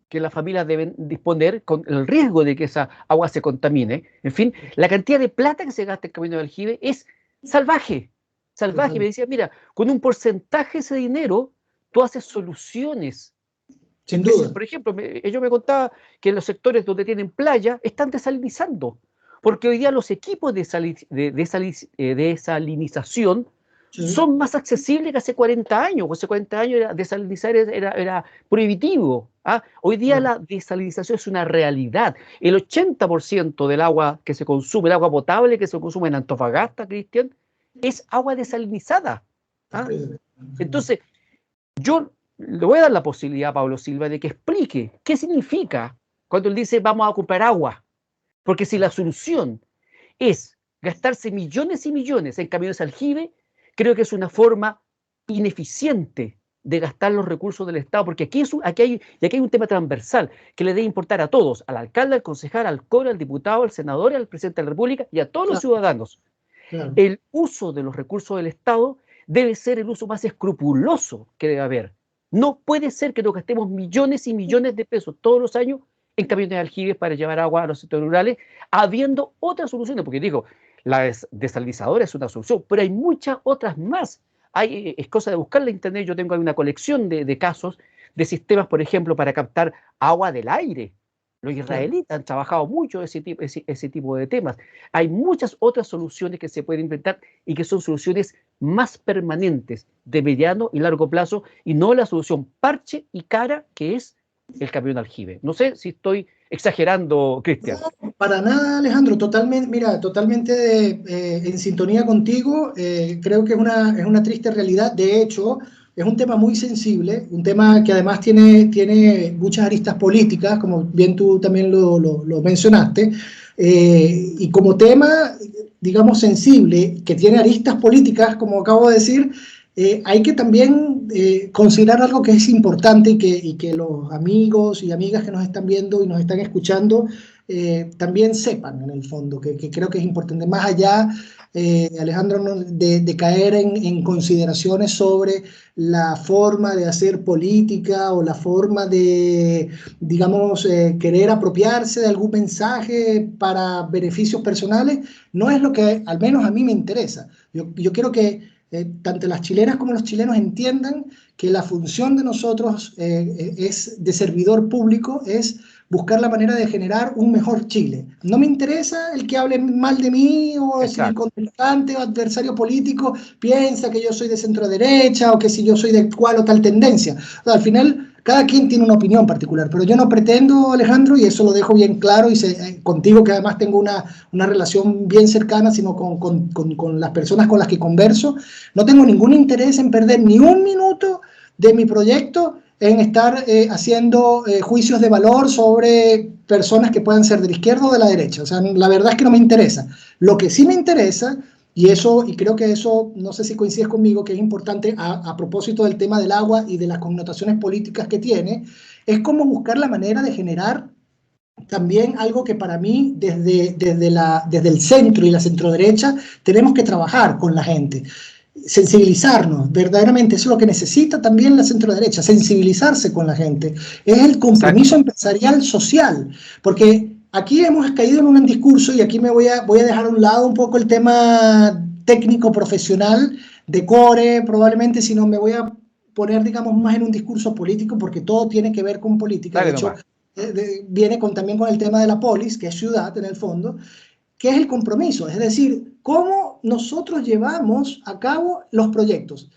que las familias deben disponer con el riesgo de que esa agua se contamine. En fin, la cantidad de plata que se gasta en camiones de aljibe es salvaje. Salvaje. Me decía, mira, con un porcentaje de ese dinero, tú haces soluciones. Sin duda. Por ejemplo, ellos me contaban que en los sectores donde tienen playa están desalinizando, porque hoy día los equipos de desalinización son más accesibles que hace 40 años. Hace 40 años desalinizar era prohibitivo. Hoy día la desalinización es una realidad. El 80% del agua que se consume, el agua potable que se consume en Antofagasta, Cristian, es agua desalinizada. Entonces, yo le voy a dar la posibilidad a Pablo Silva de que explique qué significa cuando él dice vamos a comprar agua. Porque si la solución es gastarse millones y millones en camiones aljibe, creo que es una forma ineficiente de gastar los recursos del Estado, porque aquí hay un tema transversal que le debe importar a todos, al alcalde, al concejal, al coro, al diputado, al senador, al presidente de la República y a todos los ciudadanos. El uso de los recursos del Estado debe ser el uso más escrupuloso que debe haber. No puede ser que nos gastemos millones y millones de pesos todos los años en camiones de aljibes para llevar agua a los sectores rurales, habiendo otras soluciones, porque digo, la desalinizadora es una solución, pero hay muchas otras más. Es cosa de buscarla en internet. Yo tengo ahí una colección de casos de sistemas, por ejemplo, para captar agua del aire. Los israelitas han trabajado mucho ese tipo de temas. Hay muchas otras soluciones que se pueden inventar y que son soluciones más permanentes, de mediano y largo plazo, y no la solución parche y cara que es el camión aljibe. No sé si estoy exagerando, Cristian. No, para nada, Alejandro, totalmente, mira, totalmente en sintonía contigo. Creo que es una triste realidad. De hecho, es un tema muy sensible, un tema que además tiene muchas aristas políticas, como bien tú también lo mencionaste, y como tema, digamos, sensible, que tiene aristas políticas, como acabo de decir, hay que también considerar algo que es importante y que los amigos y amigas que nos están viendo y nos están escuchando también sepan en el fondo, que creo que es importante, más allá, Alejandro, ¿no? de caer en consideraciones sobre la forma de hacer política o la forma de, digamos, querer apropiarse de algún mensaje para beneficios personales, no es lo que al menos a mí me interesa. Yo quiero que tanto las chilenas como los chilenos entiendan que la función de nosotros es de servidor público, es buscar la manera de generar un mejor Chile. No me interesa el que hable mal de mí o si mi contrincante o adversario político piensa que yo soy de centro derecha o que si yo soy de cual o tal tendencia. O sea, al final, cada quien tiene una opinión particular, pero yo no pretendo, Alejandro, y eso lo dejo bien claro, y contigo que además tengo una relación bien cercana, sino con las personas con las que converso, no tengo ningún interés en perder ni un minuto de mi proyecto en estar haciendo juicios de valor sobre personas que puedan ser de la izquierda o de la derecha. O sea, la verdad es que no me interesa. Lo que sí me interesa, y creo que eso, no sé si coincides conmigo, que es importante a propósito del tema del agua y de las connotaciones políticas que tiene, es cómo buscar la manera de generar también algo que para mí, desde el centro y la centroderecha, tenemos que trabajar con la gente. Sensibilizarnos, verdaderamente, eso es lo que necesita también la centroderecha, sensibilizarse con la gente. Es el compromiso empresarial social, porque aquí hemos caído en un discurso, y aquí me voy a dejar a un lado un poco el tema técnico profesional de core, probablemente, sino me voy a poner, digamos, más en un discurso político, porque todo tiene que ver con política. De hecho, viene también con el tema de la polis, que es ciudad en el fondo, que es el compromiso, es decir, cómo nosotros llevamos a cabo los proyectos.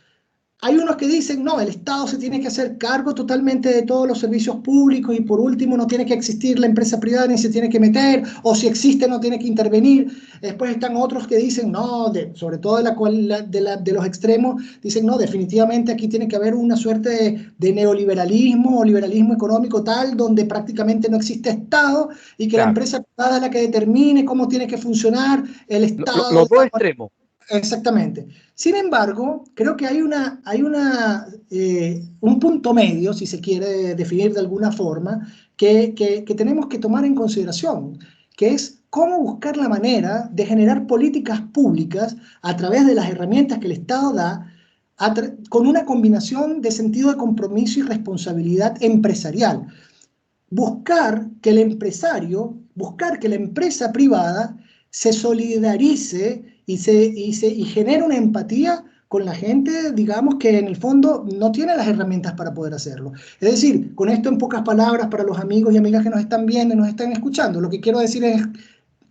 Hay unos que dicen, no, el Estado se tiene que hacer cargo totalmente de todos los servicios públicos y por último no tiene que existir la empresa privada ni se tiene que meter, o si existe no tiene que intervenir. Después están otros que dicen, no, sobre todo de los extremos, dicen, no, definitivamente aquí tiene que haber una suerte de neoliberalismo o liberalismo económico tal, donde prácticamente no existe Estado y que la empresa privada es la que determine cómo tiene que funcionar el Estado. Los dos extremos. Exactamente. Sin embargo, creo que hay un punto medio, si se quiere definir de alguna forma, que tenemos que tomar en consideración, que es cómo buscar la manera de generar políticas públicas a través de las herramientas que el Estado da, con una combinación de sentido de compromiso y responsabilidad empresarial. Buscar que la empresa privada se solidarice y genera una empatía con la gente, digamos, que en el fondo no tiene las herramientas para poder hacerlo. Es decir, con esto en pocas palabras, para los amigos y amigas que nos están viendo y nos están escuchando, lo que quiero decir es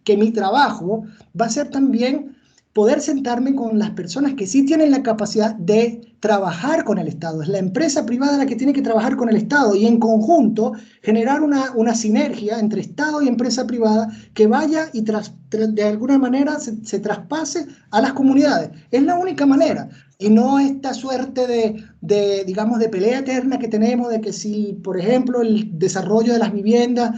que mi trabajo va a ser también poder sentarme con las personas que sí tienen la capacidad de trabajar con el Estado. Es la empresa privada la que tiene que trabajar con el Estado y en conjunto generar una sinergia entre Estado y empresa privada que vaya y de alguna manera se traspase a las comunidades. Es la única manera. Y no esta suerte digamos, de pelea eterna que tenemos de que si, por ejemplo, el desarrollo de las viviendas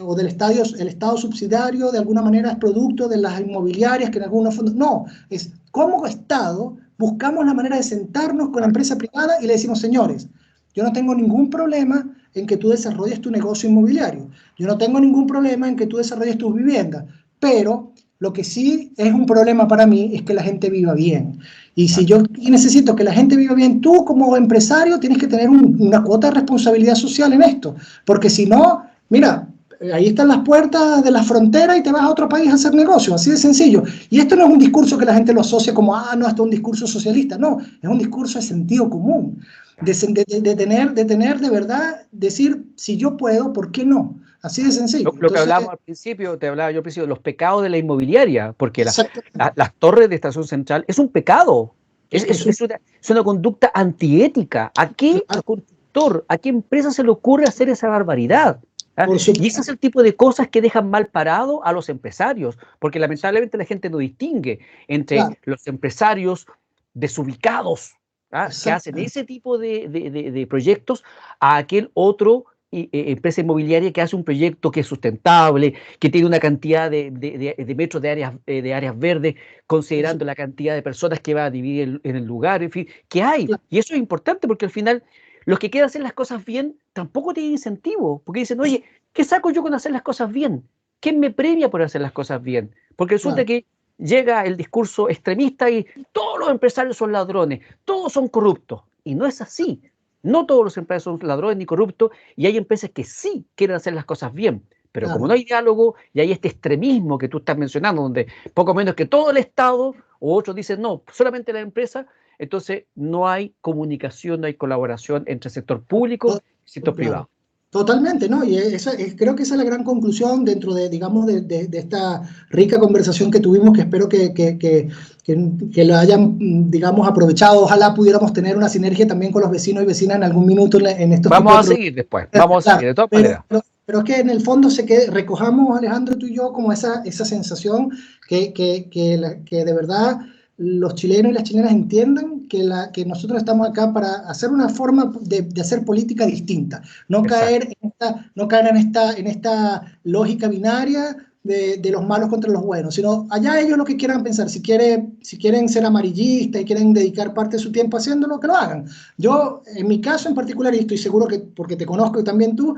o del el Estado subsidiario de alguna manera es producto de las inmobiliarias que en algunos fondos... No, es como Estado buscamos la manera de sentarnos con la empresa privada y le decimos, señores, yo no tengo ningún problema en que tú desarrolles tu negocio inmobiliario. Yo no tengo ningún problema en que tú desarrolles tus viviendas, pero lo que sí es un problema para mí es que la gente viva bien. Y si yo necesito que la gente viva bien, tú como empresario tienes que tener una cuota de responsabilidad social en esto, porque si no, mira, ahí están las puertas de la frontera y te vas a otro país a hacer negocio, así de sencillo. Y esto no es un discurso que la gente lo asocia como, no, esto es un discurso socialista, no, es un discurso de sentido común, de tener de verdad, decir, si yo puedo, ¿por qué no? Así de sencillo. Lo que hablábamos al principio, te hablaba yo al principio, los pecados de la inmobiliaria, porque las torres de estación central es un pecado, es una conducta antiética. ¿A qué constructor, a qué empresa se le ocurre hacer esa barbaridad? Y ese es el tipo de cosas que dejan mal parado a los empresarios, porque lamentablemente la gente no distingue entre los empresarios desubicados que hacen ese tipo de proyectos a aquel otro empresa inmobiliaria que hace un proyecto que es sustentable, que tiene una cantidad de metros de áreas verdes, considerando la cantidad de personas que va a dividir en el lugar, en fin, que hay. Y eso es importante porque al final los que quieren hacer las cosas bien tampoco tienen incentivo, porque dicen, oye, ¿qué saco yo con hacer las cosas bien? ¿Quién me premia por hacer las cosas bien? Porque resulta que llega el discurso extremista y todos los empresarios son ladrones, todos son corruptos. Y no es así. No todos los empresarios son ladrones ni corruptos y hay empresas que sí quieren hacer las cosas bien. Pero como no hay diálogo y hay este extremismo que tú estás mencionando, donde poco menos que todo el Estado o otros dicen no, solamente la empresa, entonces no hay comunicación, no hay colaboración entre el sector público y el sector privado. Totalmente, ¿no? Y creo que esa es la gran conclusión dentro de, digamos, de esta rica conversación que tuvimos, que espero que lo hayan, digamos, aprovechado. Ojalá pudiéramos tener una sinergia también con los vecinos y vecinas en algún minuto en estos Vamos a seguir después, vamos a seguir, de todas maneras. Pero es que en el fondo recojamos, Alejandro, tú y yo, como esa sensación que de verdad los chilenos y las chilenas entiendan que nosotros estamos acá para hacer una forma de hacer política distinta, no caer en esta lógica binaria de los malos contra los buenos, sino allá ellos lo que quieran pensar, si quieren ser amarillistas y quieren dedicar parte de su tiempo haciéndolo, que lo hagan. Yo, en mi caso en particular, y estoy seguro que porque te conozco y también tú,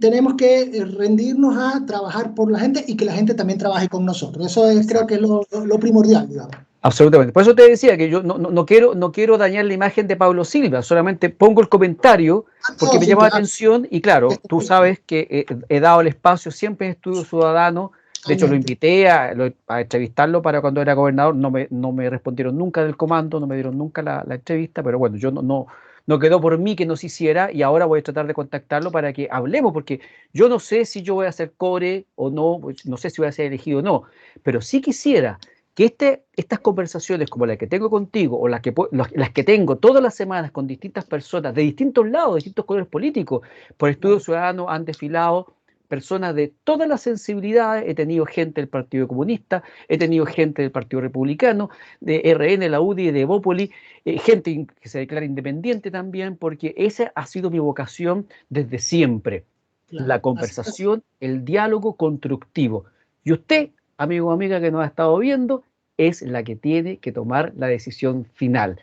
tenemos que rendirnos a trabajar por la gente y que la gente también trabaje con nosotros. Eso creo que es lo primordial, digamos. Absolutamente. Por eso te decía que yo no quiero dañar la imagen de Pablo Silva, solamente pongo el comentario porque me llama la atención y claro, tú sabes que he dado el espacio siempre en Estudio Ciudadano. De hecho, lo invité a entrevistarlo para cuando era gobernador, no me respondieron nunca del comando, no me dieron nunca la entrevista, pero bueno, yo no quedó por mí que no se hiciera y ahora voy a tratar de contactarlo para que hablemos, porque yo no sé si yo voy a ser core o no, no sé si voy a ser elegido o no, pero sí quisiera que estas conversaciones como la que tengo contigo o las que tengo todas las semanas con distintas personas de distintos lados, de distintos colores políticos, por Estudio Ciudadano han desfilado personas de todas las sensibilidades, he tenido gente del Partido Comunista, he tenido gente del Partido Republicano, de RN, la UDI, de Evópoli, gente que se declara independiente también, porque esa ha sido mi vocación desde siempre, la conversación, el diálogo constructivo. Y usted, amigo o amiga que nos ha estado viendo, es la que tiene que tomar la decisión final.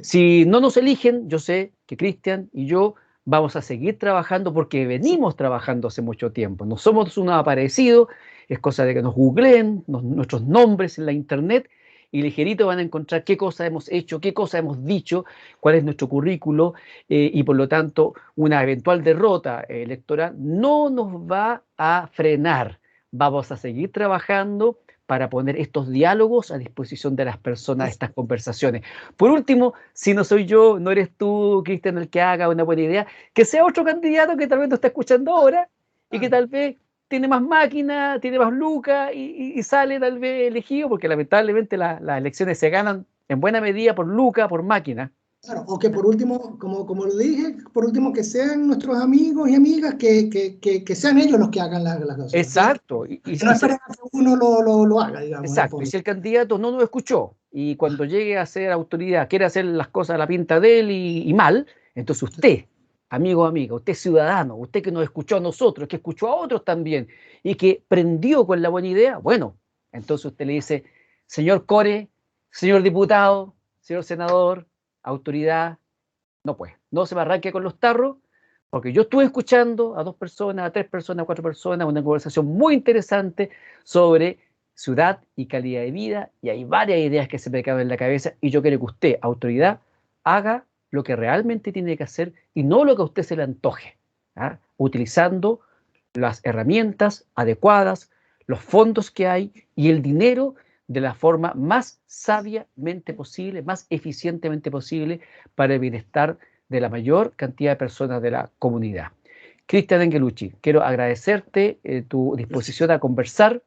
Si no nos eligen, yo sé que Cristian y yo vamos a seguir trabajando porque venimos trabajando hace mucho tiempo. No somos unos aparecidos, es cosa de que nos googleen nuestros nombres en la internet y ligerito van a encontrar qué cosas hemos hecho, qué cosas hemos dicho, cuál es nuestro currículo y por lo tanto una eventual derrota electoral no nos va a frenar. Vamos a seguir trabajando para poner estos diálogos a disposición de las personas, estas conversaciones. Por último, si no soy yo, no eres tú, Cristian, el que haga una buena idea, que sea otro candidato que tal vez nos está escuchando ahora y que tal vez tiene más máquina, tiene más lucas y sale tal vez elegido, porque lamentablemente las elecciones se ganan en buena medida por lucas, por máquina. Claro, o que por último, como lo dije, por último que sean nuestros amigos y amigas, que sean ellos los que hagan las cosas. Exacto. Que no esperen a que uno lo haga, digamos. Exacto, y si el candidato no nos escuchó y cuando llegue a ser autoridad quiere hacer las cosas a la pinta de él y mal, entonces usted, amigo o amiga, usted ciudadano, usted que nos escuchó a nosotros, que escuchó a otros también y que prendió con la buena idea, bueno, entonces usted le dice, señor Core, señor diputado, señor senador, autoridad, no pues, no se me arranque con los tarros, porque yo estuve escuchando a 2 personas, a 3 personas, a 4 personas, una conversación muy interesante sobre ciudad y calidad de vida, y hay varias ideas que se me caben en la cabeza, y yo quiero que usted, autoridad, haga lo que realmente tiene que hacer y no lo que a usted se le antoje, ¿ah? Utilizando las herramientas adecuadas, los fondos que hay y el dinero de la forma más sabiamente posible, más eficientemente posible para el bienestar de la mayor cantidad de personas de la comunidad. Cristian Engelucci, quiero agradecerte tu disposición a conversar.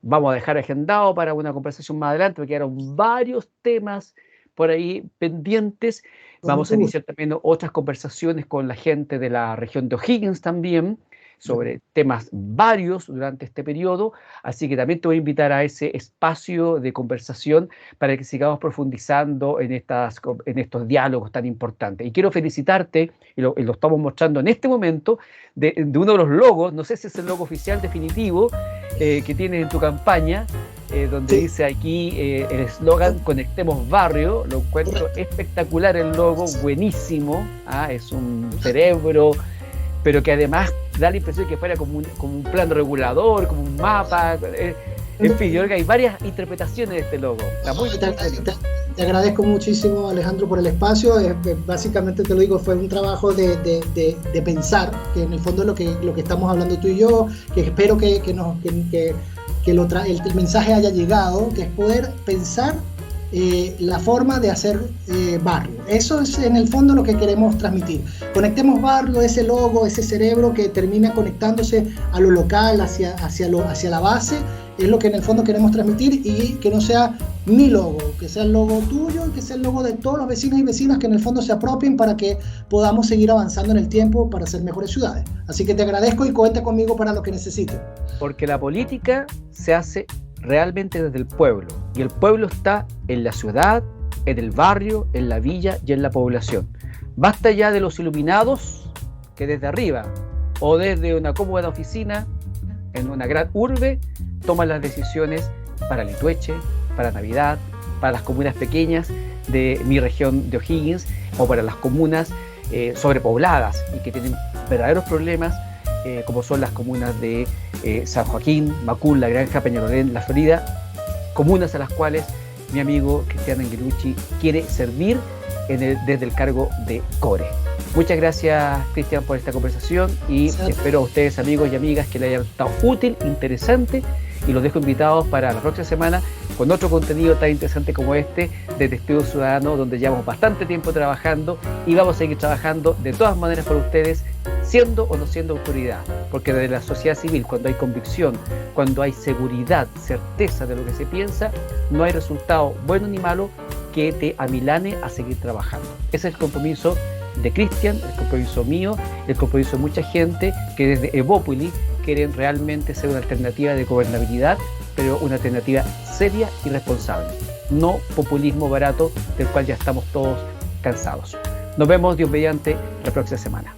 Vamos a dejar agendado para una conversación más adelante, porque quedaron varios temas por ahí pendientes. Vamos a iniciar también otras conversaciones con la gente de la región de O'Higgins también, sobre temas varios durante este periodo, así que también te voy a invitar a ese espacio de conversación para que sigamos profundizando en estos diálogos tan importantes. Y quiero felicitarte, y lo estamos mostrando en este momento, de uno de los logos, no sé si es el logo oficial definitivo, que tienes en tu campaña, donde dice aquí el eslogan "Conectemos Barrio". Lo encuentro espectacular el logo, buenísimo, es un cerebro, pero que además da la impresión que fuera como un plan regulador, como un mapa. En fin, yo creo que hay varias interpretaciones de este logo. Te agradezco muchísimo, Alejandro, por el espacio. Básicamente, te lo digo, fue un trabajo de pensar, que en el fondo es lo que estamos hablando tú y yo, que espero que el mensaje haya llegado, que es poder pensar la forma de hacer barrio. Eso es en el fondo lo que queremos transmitir. Conectemos Barrio, ese logo, ese cerebro que termina conectándose a lo local, hacia la base, es lo que en el fondo queremos transmitir, y que no sea mi logo, que sea el logo tuyo y que sea el logo de todos los vecinos y vecinas que en el fondo se apropien para que podamos seguir avanzando en el tiempo para ser mejores ciudades. Así que te agradezco y cuenta conmigo para lo que necesites. Porque la política se hace realmente desde el pueblo, y el pueblo está en la ciudad, en el barrio, en la villa y en la población. Basta ya de los iluminados que desde arriba o desde una cómoda oficina en una gran urbe toman las decisiones para Litueche, para Navidad, para las comunas pequeñas de mi región de O'Higgins, o para las comunas sobrepobladas y que tienen verdaderos problemas, como son las comunas de San Joaquín, Macul, La Granja, Peñalolén, La Florida, comunas a las cuales mi amigo Cristian Angelucci quiere servir desde el cargo de core. Muchas gracias, Cristian, por esta conversación, y espero a ustedes, amigos y amigas, que les haya resultado útil, interesante, y los dejo invitados para la próxima semana con otro contenido tan interesante como este de Testigo Ciudadano, donde llevamos bastante tiempo trabajando y vamos a seguir trabajando de todas maneras por ustedes, siendo o no siendo autoridad, porque desde la sociedad civil, cuando hay convicción, cuando hay seguridad, certeza de lo que se piensa, no hay resultado bueno ni malo que te amilane a seguir trabajando. Ese es el compromiso de Cristian, el compromiso mío, el compromiso de mucha gente que desde Evópoli quieren realmente ser una alternativa de gobernabilidad, pero una alternativa seria y responsable, no populismo barato del cual ya estamos todos cansados. Nos vemos, Dios mediante, la próxima semana.